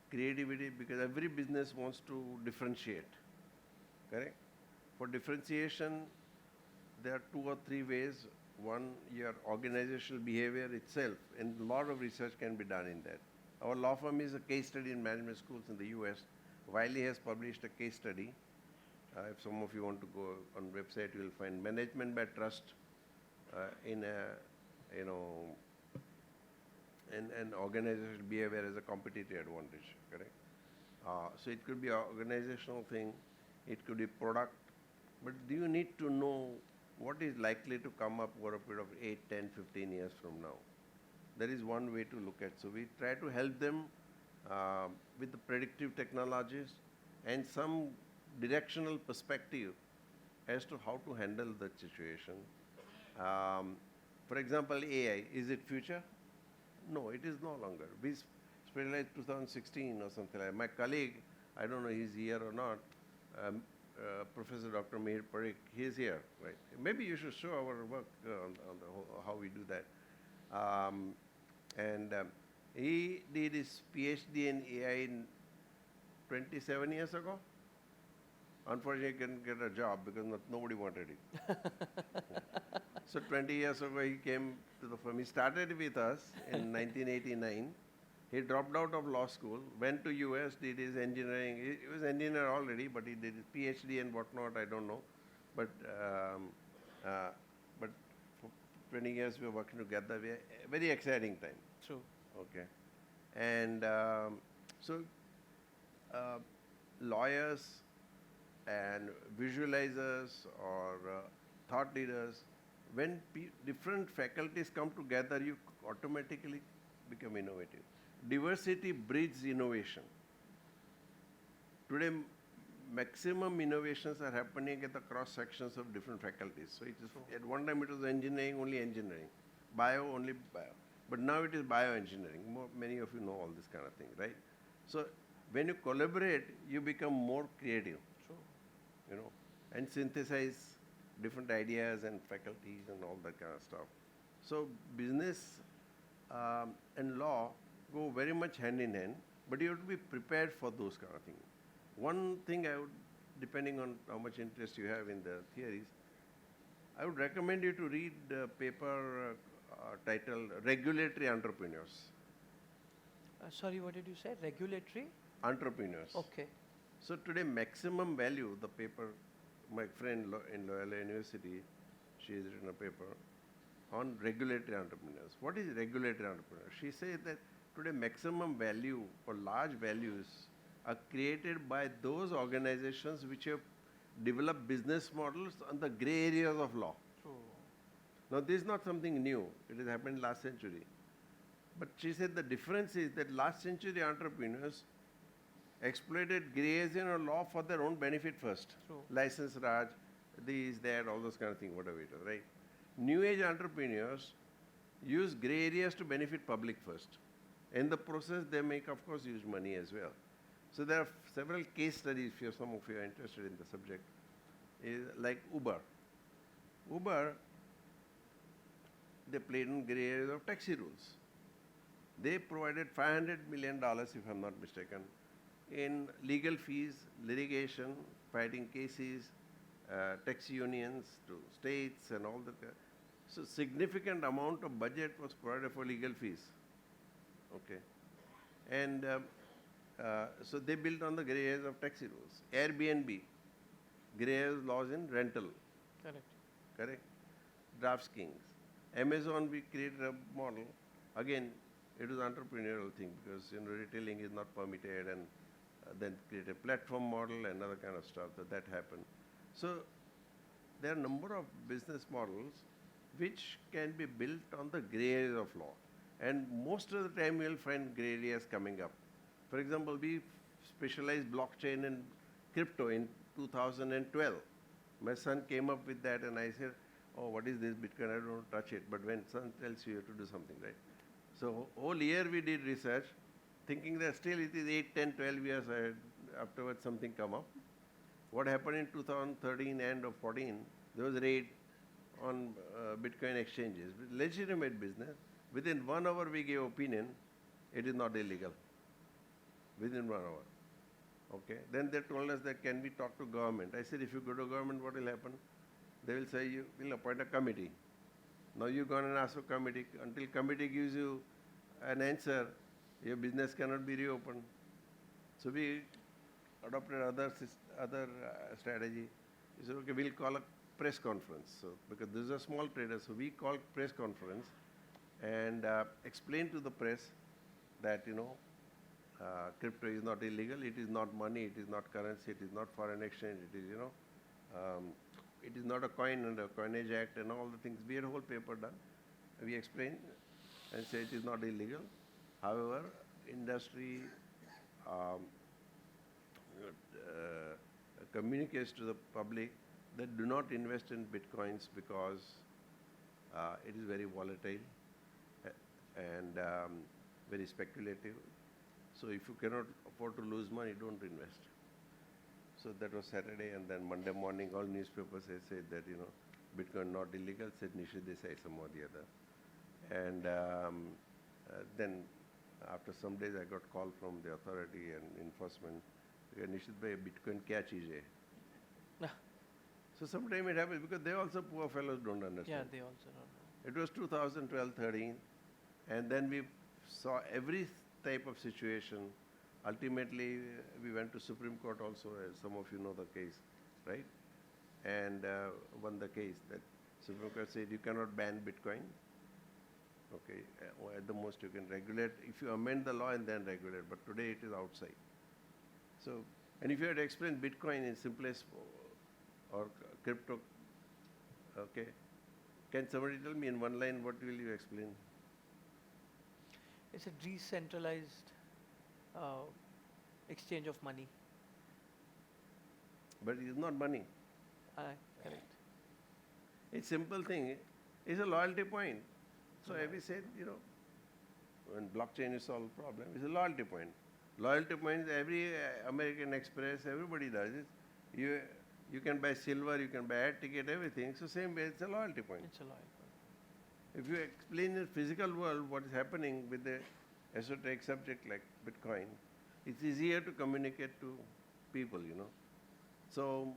creativity, because every business wants to differentiate, correct? For differentiation, there are 2 or 3 ways. One, your organizational behavior itself, and a lot of research can be done in that. Our law firm is a case study in management schools in the US. Wiley has published a case study. If some of you want to go on website, you will find management by trust in an organizational behavior as a competitive advantage, correct? So it could be an organizational thing, it could be product, but do you need to know what is likely to come up over a period of 8, 10, 15 years from now? That is one way to look at. So we try to help them with the predictive technologies and some directional perspective as to how to handle that situation. For example, AI, is it future? No, it is no longer. We specialized 2016 or something like that. My colleague, I don't know he's here or not, Professor Dr. Meher Parikh, he is here, right? Maybe you should show our work on the whole, how we do that. He did his PhD in AI 27 years ago. Unfortunately, he couldn't get a job because nobody wanted it. So 20 years ago, he came to the firm. He started with us in 1989. He dropped out of law school, went to US, did his engineering. He was an engineer already, but he did his PhD and whatnot, I don't know. But for 20 years, we were working together. Very exciting time. True. Okay. And so lawyers and visualizers or thought leaders. When different faculties come together, you automatically become innovative. Diversity breeds innovation. Today, maximum innovations are happening at the cross sections of different faculties. So it is at one time it was engineering, only engineering, bio, only bio. But now it is bioengineering. Many of you know all this kind of thing, right? So when you collaborate, you become more creative. True. You know, and synthesize different ideas and faculties and all that kind of stuff. So business and law go very much hand in hand, but you have to be prepared for those kind of things. One thing I would, depending on how much interest you have in the theories, I would recommend you to read the paper titled Regulatory Entrepreneurs. Sorry, what did you say? Regulatory? Entrepreneurs. Okay. So today, maximum value, the paper, my friend in Loyola University, she has written a paper on regulatory entrepreneurs. What is regulatory entrepreneur? She says that today maximum value or large values are created by those organizations which have developed business models on the gray areas of law. True. Now this is not something new. It has happened last century. But she said the difference is that last century entrepreneurs exploited gray area of law for their own benefit first. True. License Raj, this, that, all those kind of things, whatever it is, right? New age entrepreneurs use gray areas to benefit public first. In the process, they make, of course, use money as well. So there are several case studies, if some of you are interested in the subject, is like Uber. Uber, they played in gray areas of taxi rules. They provided $500 million, if I'm not mistaken, in legal fees, litigation, fighting cases, taxi unions to states and all that. So significant amount of budget was provided for legal fees. Okay. And so they built on the gray areas of taxi rules. Airbnb, gray areas laws in rental. Correct. Correct? DraftKings. Amazon, we created a model. Again, it was entrepreneurial thing because retailing is not permitted, and then create a platform model and other kind of stuff that happened. So there are a number of business models which can be built on the gray areas of law. And most of the time you'll find gray areas coming up. For example, we specialized blockchain and crypto in 2012. My son came up with that and I said, oh, what is this Bitcoin? I don't touch it. But when son tells you, you have to do something, right? So whole year we did research, thinking that still it is 8, 10, 12 years ahead, afterwards something come up. What happened in 2013 and of 14, there was raid on Bitcoin exchanges, legitimate business. Within 1 hour we gave opinion, it is not illegal. Within 1 hour. Okay. Then they told us that can we talk to government? I said, if you go to government, what will happen? They will say you will appoint a committee. Now you go and ask a committee. Until committee gives you an answer, your business cannot be reopened. So we adopted other strategy. We said, okay, we'll call a press conference. So because this is a small trader, so we called press conference and explained to the press that crypto is not illegal. It is not money. It is not currency. It is not foreign exchange. It is it is not a coin under Coinage Act and all the things. We had a whole paper done. We explained and said it is not illegal. However, industry communicates to the public that do not invest in bitcoins because it is very volatile and very speculative. So if you cannot afford to lose money, don't invest. So that was Saturday, and then Monday morning all newspapers said that Bitcoin not illegal, said Nishith Desai some or the other. And then after some days I got call from the authority and enforcement, Nishith bhai, Bitcoin kya cheez hai? So sometimes it happens because they also, poor fellows, don't understand. Yeah, they also don't know. It was 2012-13, and then we saw every type of situation. Ultimately, we went to Supreme Court also, as some of you know the case, right? And won the case that Supreme Court said you cannot ban Bitcoin. Okay, at the most you can regulate. If you amend the law and then regulate, but today it is outside. So, and if you had to explain Bitcoin in simplest or crypto Okay. Can somebody tell me in one line what will you explain? It's a decentralized exchange of money. But it's not money. Correct. It's simple thing. It's a loyalty point. So as we said, when blockchain is solve problem, it's a loyalty point. Loyalty points, every American Express, everybody does it. You can buy silver, you can buy air ticket, everything. So same way, it's a loyalty point. It's a loyalty point. If you explain in the physical world what is happening with the esoteric subject like Bitcoin, it's easier to communicate to people, So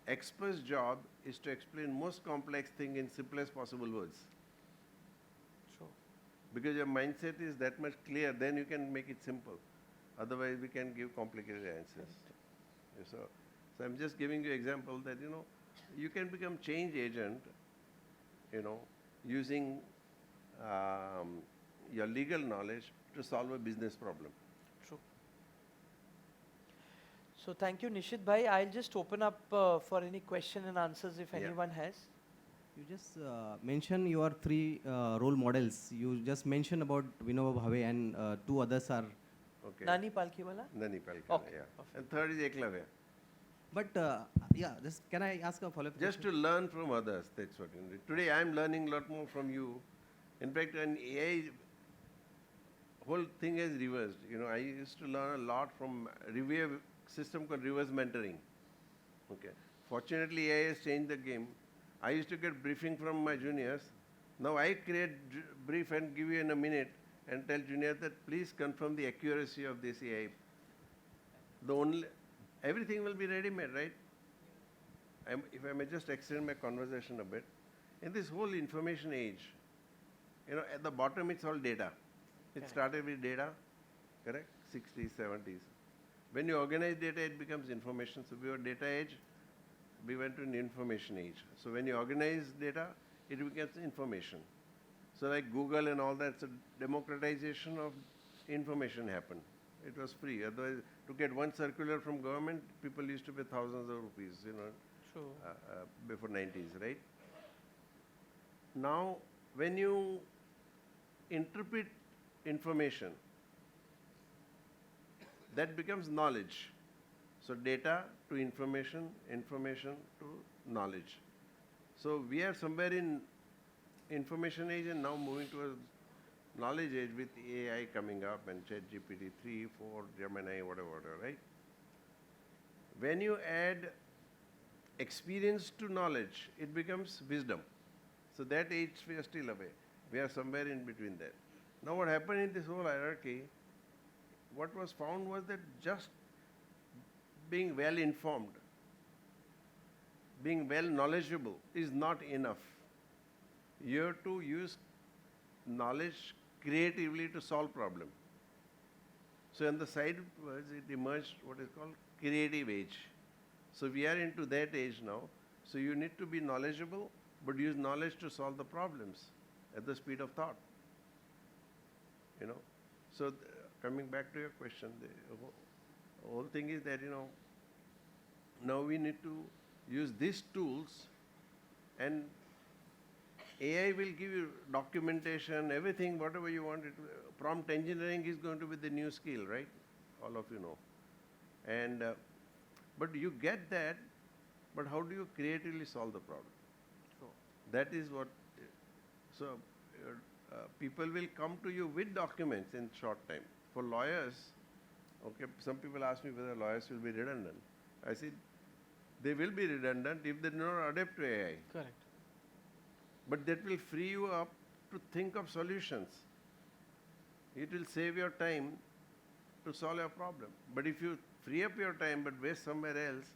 expert's job is to explain most complex thing in simplest possible words. True. Because your mindset is that much clear, then you can make it simple. Otherwise, we can give complicated answers. So I'm just giving you example that, you can become change agent, using your legal knowledge to solve a business problem. True. So thank you, Nishith Bhai. I'll just open up for any question and answers if Yeah. anyone has. You just mentioned your three role models. You just mentioned about Vinoba Bhave and two others are. Okay. Nani Palkhiwala? Nani Palkhiwala, Okay, yeah. perfect. And third is Eklavya. But just can I ask a follow-up Just to question? learn from others, that's what you need. Today I am learning a lot more from you. In fact, an AI, whole thing is reversed. I used to learn a lot from a system called reverse mentoring. Okay. Fortunately, AI has changed the game. I used to get briefing from my juniors. Now I create brief and give you in a minute and tell juniors that please confirm the accuracy of this AI. Everything will be ready-made, right? If I may just extend my conversation a bit, in this whole information age, at the bottom it's all data. It Correct. started with data, correct? 60s, 70s. When you organize data, it becomes information. So we were data age, we went to an information age. So when you organize data, it becomes information. So like Google and all that, so democratization of information happened. It was free. Otherwise, to get one circular from government, people used to pay thousands of rupees, True. before 90s, right? Now, when you interpret information, that becomes knowledge. So data to information, information to knowledge. So we are somewhere in information age and now moving towards knowledge age with AI coming up and ChatGPT 3, 4, Gemini, whatever, right? When you add experience to knowledge, it becomes wisdom. So that age we are still away. We are somewhere in between that. Now what happened in this whole hierarchy, what was found was that just being well informed, being well knowledgeable is not enough. You have to use knowledge creatively to solve problem. So on the side it emerged what is called creative age. So we are into that age now. So you need to be knowledgeable, but use knowledge to solve the problems at the speed of thought. So coming back to your question, the whole thing is that, now we need to use these tools, and AI will give you documentation, everything, whatever you want. Prompt engineering is going to be the new skill, right? All of you know. And but you get that, but how do you creatively solve the problem? True. That is what. So people will come to you with documents in short time. For lawyers, okay, some people ask me whether lawyers will be redundant. I said they will be redundant if they do not adapt to AI. Correct. But that will free you up to think of solutions. It will save your time to solve your problem. But if you free up your time but waste somewhere else,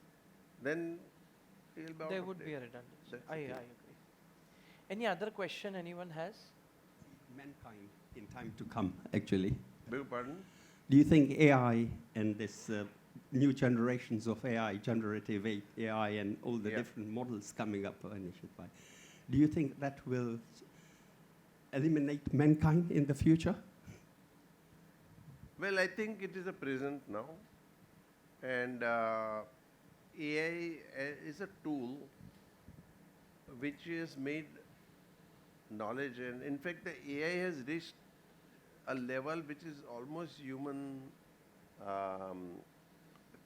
then you will be out There of would date. be a redundancy. That's I the thing. agree. Any other question anyone has? Mankind in time to come, actually. Beg your pardon? Do you think AI and this new generations of AI, generative AI, and all the Yeah. different models coming up, Nishith, do you think that will eliminate mankind in the future? Well, I think it is a present now. And AI is a tool which has made knowledge, and in fact the AI has reached a level which is almost human, what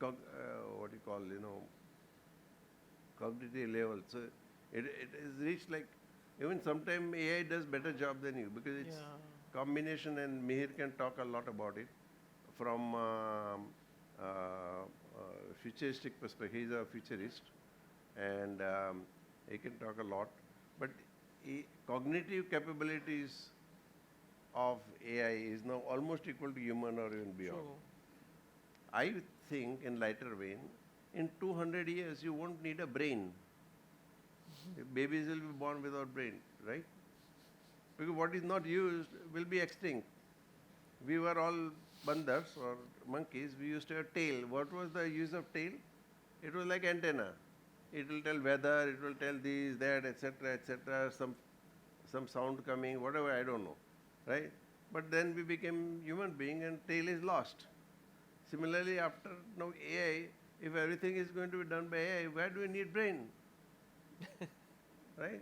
do you call, cognitive level. So it has reached like, even sometimes AI does better job than you, because it's combination, and Mihir can talk a lot about it from futuristic perspective. He's a futurist, and he can talk a lot. But cognitive capabilities of AI is now almost equal to human or even beyond. True. I think, in lighter vein, in 200 years you won't need a brain. Babies will be born without brain, right? Because what is not used will be extinct. We were all bandars or monkeys. We used to have tail. What was the use of tail? It was like antenna. It will tell weather, it will tell this, that, etc., some sound coming, whatever, I don't know, right? But then we became human being and tail is lost. Similarly, after now AI, if everything is going to be done by AI, where do we need brain? Right?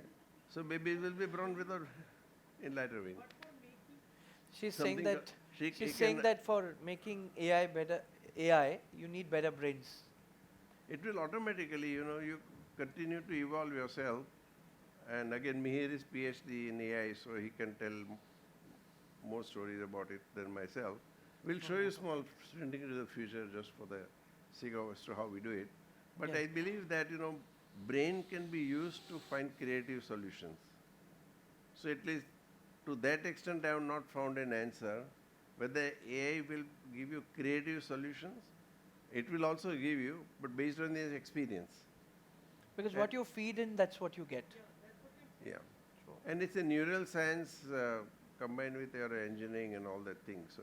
So babies will be born without, in lighter vein. She's saying Something that she saying can- that for making AI better, you need better brains. It will automatically, you continue to evolve yourself. And again, Mihir is PhD in AI, so he can tell more stories about it than myself. We'll show you small sprinting into the future just for the sake of as to how we do it. But Yeah. I believe that, brain can be used to find creative solutions. So at least to that extent, I have not found an answer. Whether AI will give you creative solutions, it will also give you, but based on their experience. Because Yeah. what you feed in, that's what you get. Yeah. Sure. And it's a neural science combined with your engineering and all that thing. So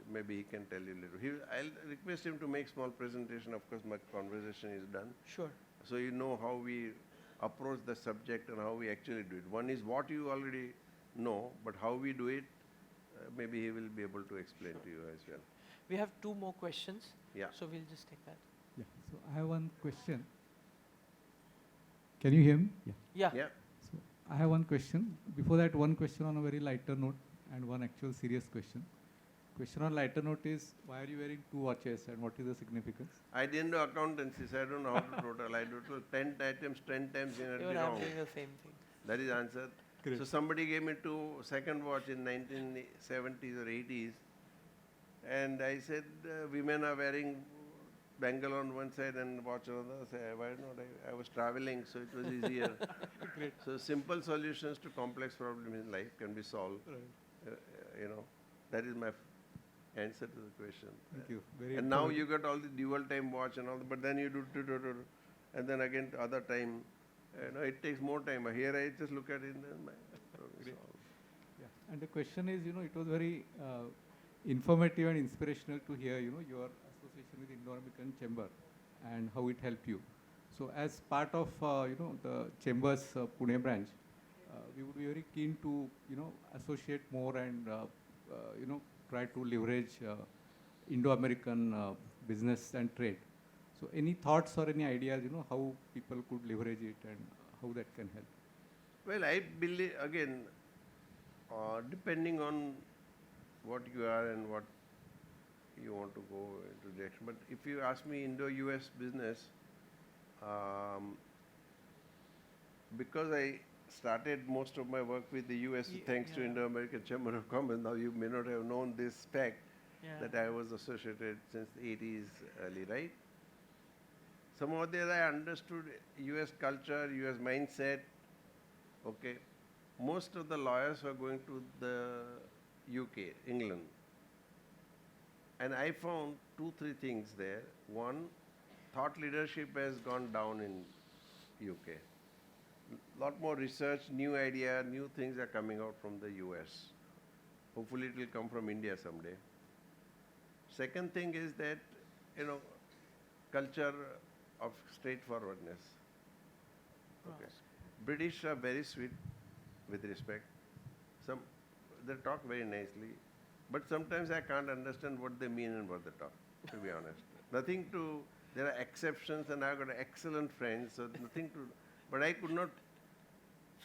maybe he can tell you later. I'll request him to make small presentation. Of course, my conversation is done. Sure. So you know how we approach the subject and how we actually do it. One is what you already know, but how we do it, maybe he will be able to explain to you as well. We have 2 more questions. Yeah. So we'll just take that. Yeah. So I have one question. Can you hear me? Yeah. Yeah. Yeah. So I have one question. Before that, one question on a very lighter note and one actual serious question. Question on lighter note is, why are you wearing 2 watches and what is the significance? I didn't do accountancy, so I don't know how to total. I total 10 items, 10 times in Even be I'm wrong. doing the same thing. That is answer. Great. So somebody gave me 2 watch in 1970s or 80s, and I said, women are wearing bangle on one side and watch on the other side. Why not? I was traveling, so it was easier. Great. So simple solutions to complex problems in life can be solved. Right. That is my answer to the question. Thank you. Very And now informative. you got all the dual time watch and all, but then you do, and then again other time. It takes more time. Here I just look at it and my problem is solved. Yeah. And the question is, it was very informative and inspirational to hear, your association with Indo-American Chamber and how it helped you. So as part of, the Chamber's Pune branch, we would be very keen to, associate more and, try to leverage Indo-American business and trade. So any thoughts or any ideas, how people could leverage it and how that can help? Well, I believe, again, depending on what you are and what you want to go into direction. But if you ask me Indo-US business, because I started most of my work with the US thanks to Indo-American Chamber of Commerce, now you may not have known this fact that I was associated since the 80s early, right? Somehow there I understood US culture, US mindset. Okay. Most of the lawyers were going to the UK, England. And I found 2-3 things there. One, thought leadership has gone down in UK. Lot more research, new idea, new things are coming out from the US. Hopefully it will come from India someday. Second thing is that, culture of straightforwardness. Okay. British are very sweet with respect. They talk very nicely, but sometimes I can't understand what they mean and what they talk, to be honest. There are exceptions and I've got excellent friends, so nothing to, but I could not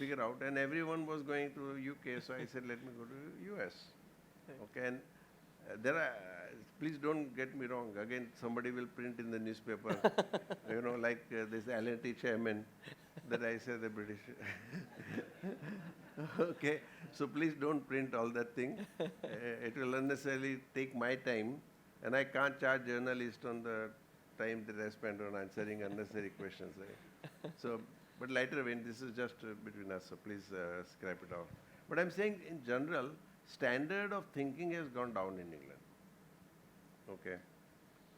figure out, and everyone was going to UK, so I said, let me go to US. Okay, and there are, please don't get me wrong, again, somebody will print in the newspaper, you know, like this L&T chairman, that I said the British. Okay, so please don't print all that thing. It will unnecessarily take my time, and I can't charge journalists on the time that I spend on answering unnecessary questions. Right? So, but later, when this is just between us, so please scrap it off. But I'm saying, in general, standard of thinking has gone down in England. Okay,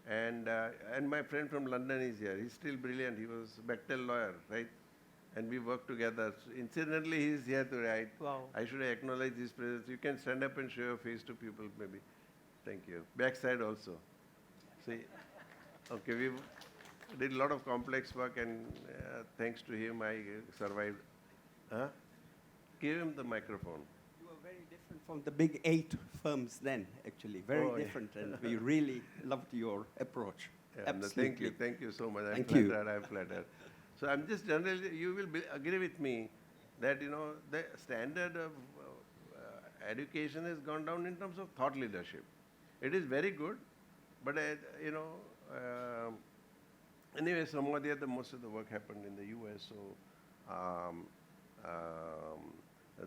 and my friend from London is here. He's still brilliant. He was Bechtel lawyer, right? And we work together. So incidentally, he's here to write. Wow. I should acknowledge his presence. You can stand up and show your face to people, maybe. Thank you. Backside also. See, okay, we did a lot of complex work, and thanks to him, I survived. Huh? Give him the microphone. You were very different from the big 8 firms then, actually. Very Oh, yeah. different, and we really loved your approach. Yeah, no, Absolutely. thank you so much. Thank you. I'm flattered. So I'm just generally, you will agree with me that, you know, the standard of education has gone down in terms of thought leadership. It is very good, but, you know, anyway, Samadhi, most of the work happened in the US, so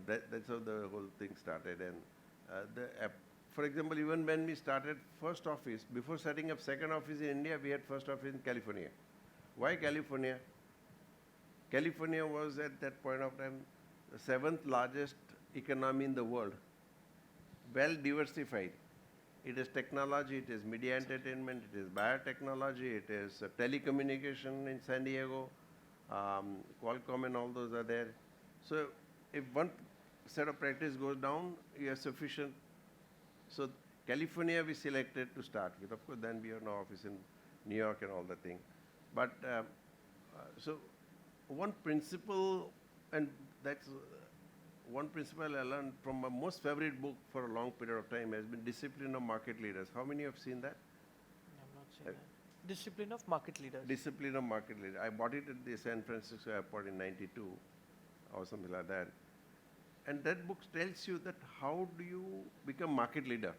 that's how the whole thing started. And for example, even when we started first office, before setting up second office in India, we had first office in California. Why California? California was at that point of time the 7th largest economy in the world, well diversified. It is technology, it is media entertainment, it is biotechnology, it is telecommunication in San Diego, Qualcomm and all those are there. So if one set of practice goes down, you have sufficient. So California we selected to start with. Of course, then we have no office in New York and all that thing. But so one principle, and that's one principle I learned from my most favorite book for a long period of time has been Discipline of Market Leaders. How many have seen that? I'm not saying that. Discipline of market leaders. Discipline of Market Leaders. I bought it at the San Francisco airport in '92 or something like that. And that book tells you that how do you become market leader?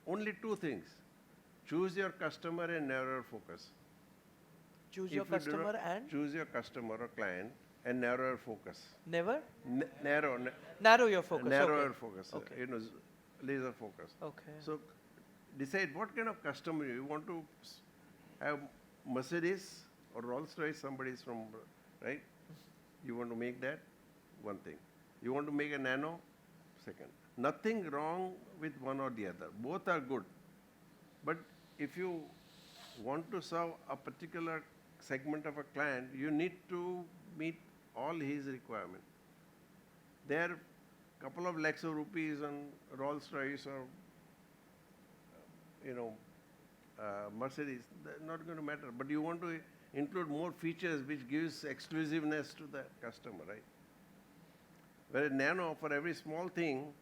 Only 2 things. Choose your customer and narrow your focus. Choose If your you do customer not and choose your customer or client and narrow your focus. never Narrow your focus. Narrow okay. your focus. Okay. You know, laser focus. Okay. So decide what kind of customer you want to have. Mercedes or Rolls Royce, somebody is from, right? You want to make that, one thing. You want to make a nano, second. Nothing wrong with one or the other. Both are good. But if you want to serve a particular segment of a client, you need to meet all his requirements. There are a couple of lakhs of rupees on Rolls Royce or, you know, Mercedes, they're not going to matter. But you want to include more features which gives exclusiveness to the customer, right? Whereas Nano, for every small thing,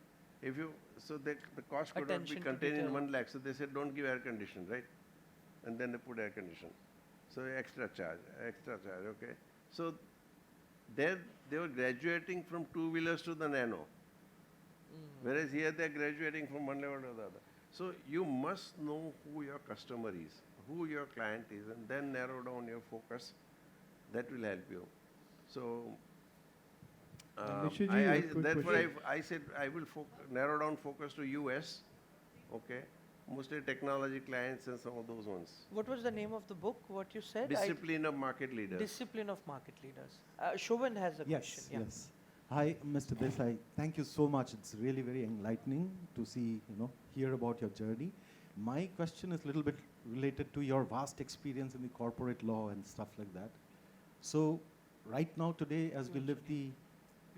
if you, so that the cost could not be Attention to contained in detail. 1 lakh. So they said, don't give air condition, right? And then they put air condition. So extra charge, okay? So there they were graduating from 2-wheelers to the Nano. Whereas here they're graduating from one level to the other. So you must know who your customer is, who your client is, and then narrow down your focus. That will help you. So that's what I said. I will narrow down focus to US, okay? Mostly technology clients and some of those ones. What was the name of the book? What you said? Discipline of Market Leaders. Discipline of market leaders. Shobhan has a question. Yeah. Yes. Hi, Mr. Desai. Thank you so much. It's really very enlightening to see, hear about your journey. My question is a little bit related to your vast experience in the corporate law and stuff like that. So, right now, today, as we live the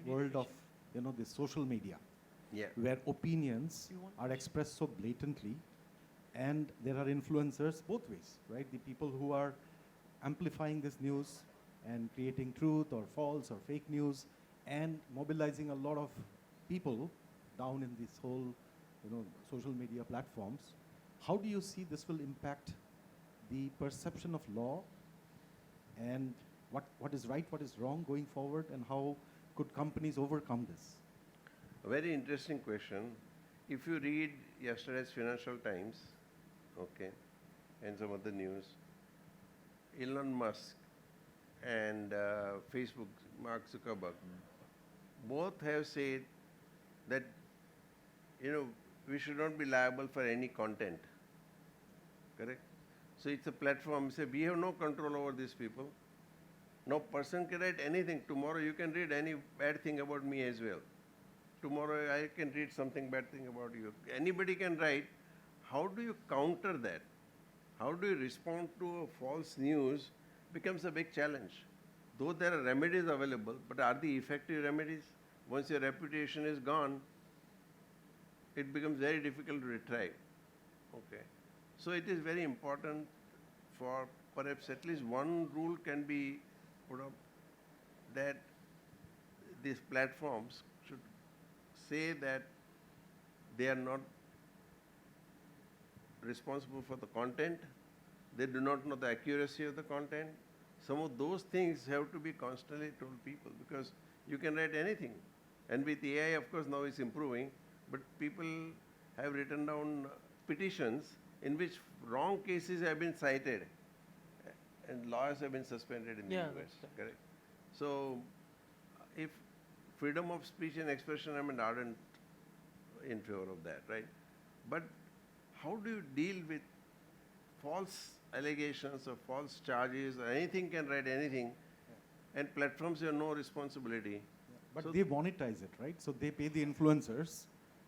world of, the social media, Yeah. where opinions are expressed so blatantly, and there are influencers both ways, right? The people who are amplifying this news and creating truth or false or fake news and mobilizing a lot of people down in this whole, social media platforms. How do you see this will impact the perception of law, and what is right, what is wrong going forward, and how could companies overcome this? A very interesting question. If you read yesterday's Financial Times, okay, and some other news, Elon Musk and Facebook, Mark Zuckerberg, both have said that, we should not be liable for any content. Correct? So it's a platform. Say we have no control over these people. No person can write anything. Tomorrow you can read any bad thing about me as well. Tomorrow I can read something bad thing about you. Anybody can write. How do you counter that? How do you respond to a false news becomes a big challenge. Though there are remedies available, but are the effective remedies? Once your reputation is gone, it becomes very difficult to retrieve. Okay. So it is very important for perhaps at least one rule can be put up that these platforms should say that they are not responsible for the content, they do not know the accuracy of the content. Some of those things have to be constantly told people because you can write anything. And with AI, of course, now it's improving, but people have written down petitions in which wrong cases have been cited and lawyers have been suspended in the US. Correct. So, if freedom of speech and expression, I'm an ardent in favor of that, right? But how do you deal with false allegations or false charges or anything can write anything and platforms have no responsibility? But so they monetize it, right? So they pay the influencers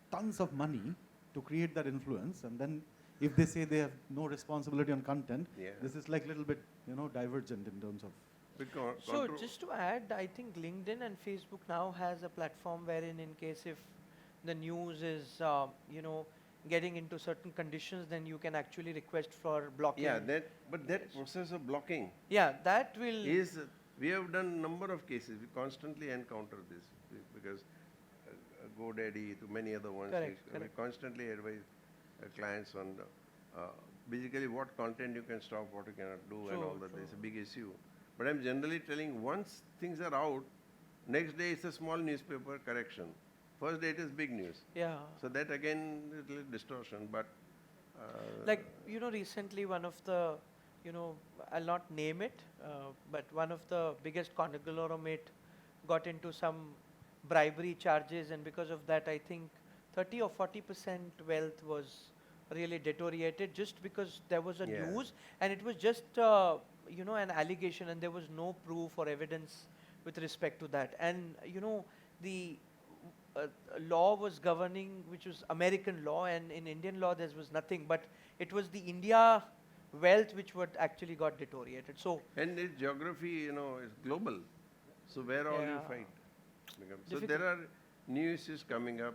tons of money to create that influence, and then if they say they have no responsibility on content, this is like a little bit, divergent in terms of. So just to add, I think LinkedIn and Facebook now has a platform wherein in case if the news is, getting into certain conditions, then you can actually request for blocking. Yeah, but that process of blocking. Yeah, that will. We have done number of cases. We constantly encounter this because GoDaddy to many other ones. We constantly advise clients on basically what content you can stop, what you cannot do, and all that. It's a big issue. But I'm generally telling once things are out, next day it's a small newspaper correction. First day it is big news. Yeah. So that again is a little distortion, but. Recently one of the, I'll not name it, but one of the biggest conglomerate got into some bribery charges, and because of that, I think 30 or 40% wealth was really deteriorated just because there was a news, and it was just, an allegation, and there was no proof or evidence with respect to that. And, the law was governing, which was American law, and in Indian law there was nothing, but it was the India wealth which would actually got deteriorated. So and its geography, is global. So where all you fight? So there are new issues coming up.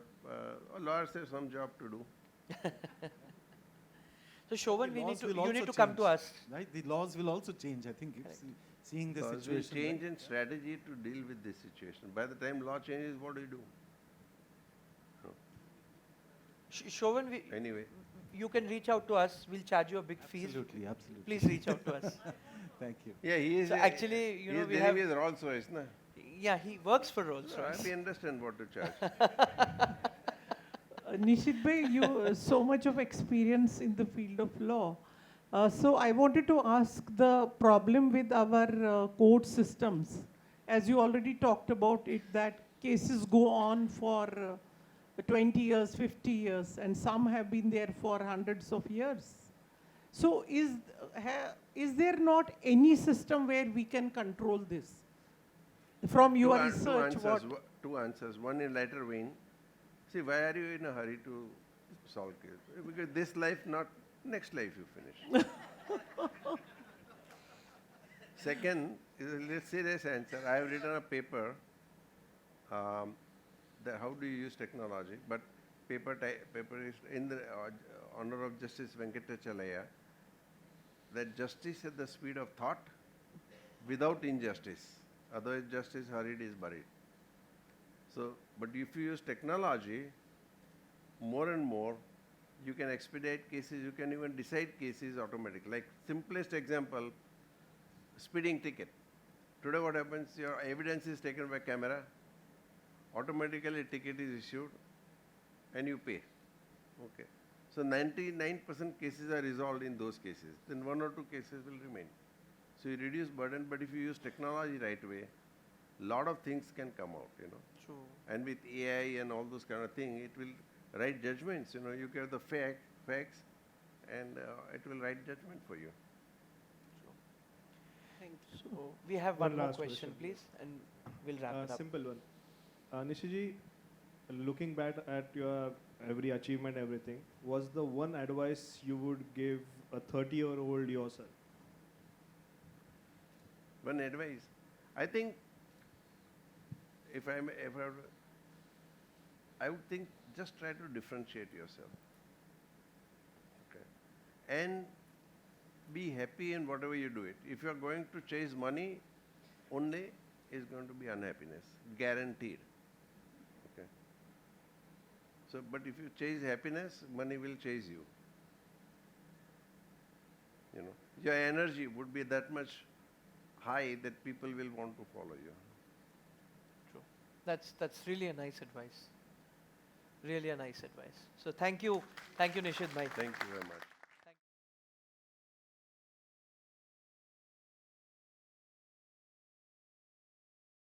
Lawyers have some job to do. So Shovan, you need to come to us. Right, the laws will also change. I think seeing the situation. Will change in strategy to deal with this situation. By the time law changes, what do you do? Shovan, anyway, you can reach out to us. We'll charge you a big fee. Absolutely. Please reach out to us. Thank you. Yeah, he is. So actually, we have his Rolls Royce, na? Yeah, he works for Rolls Royce. I understand what to charge. Nishith bhai, you so much of experience in the field of law. So I wanted to ask the problem with our court systems. As you already talked about it, that cases go on for 20 years, 50 years, and some have been there for hundreds of years. So is there not any system where we can control this? From your research, two answers. One in lighter vein. See, why are you in a hurry to solve case? Because this life, not next life you finish. Second is a little serious answer. I have written a paper that how do you use technology, but paper is in the honor of Justice Venkatachalaya, that justice at the speed of thought without injustice. Otherwise justice hurried is buried. So, but if you use technology more and more, you can expedite cases, you can even decide cases automatically. Like simplest example, speeding ticket. Today what happens, your evidence is taken by camera, automatically a ticket is issued, and you pay. Okay. So 99% cases are resolved in those cases. Then 1 or 2 cases will remain. So you reduce burden, but if you use technology right way, lot of things can come out, you know. True. And with AI and all those kind of thing, it will write judgments. You know, you get the facts, and it will write judgment for you. So we have One one more last question, question. please, and we'll wrap it up. Simple one. Nishiji, looking back at your every achievement, everything, was the one advice you would give a 30-year-old yourself? One advice, I think, I would think just try to differentiate yourself. Okay. And be happy in whatever you do it. If you are going to chase money only, is going to be unhappiness, guaranteed. Okay. So, but if you chase happiness, money will chase you. You know, your energy would be that much high that people will want to follow you. True. That's really a nice advice. Really a nice advice. So thank you Nishith bhai. Thank you very much.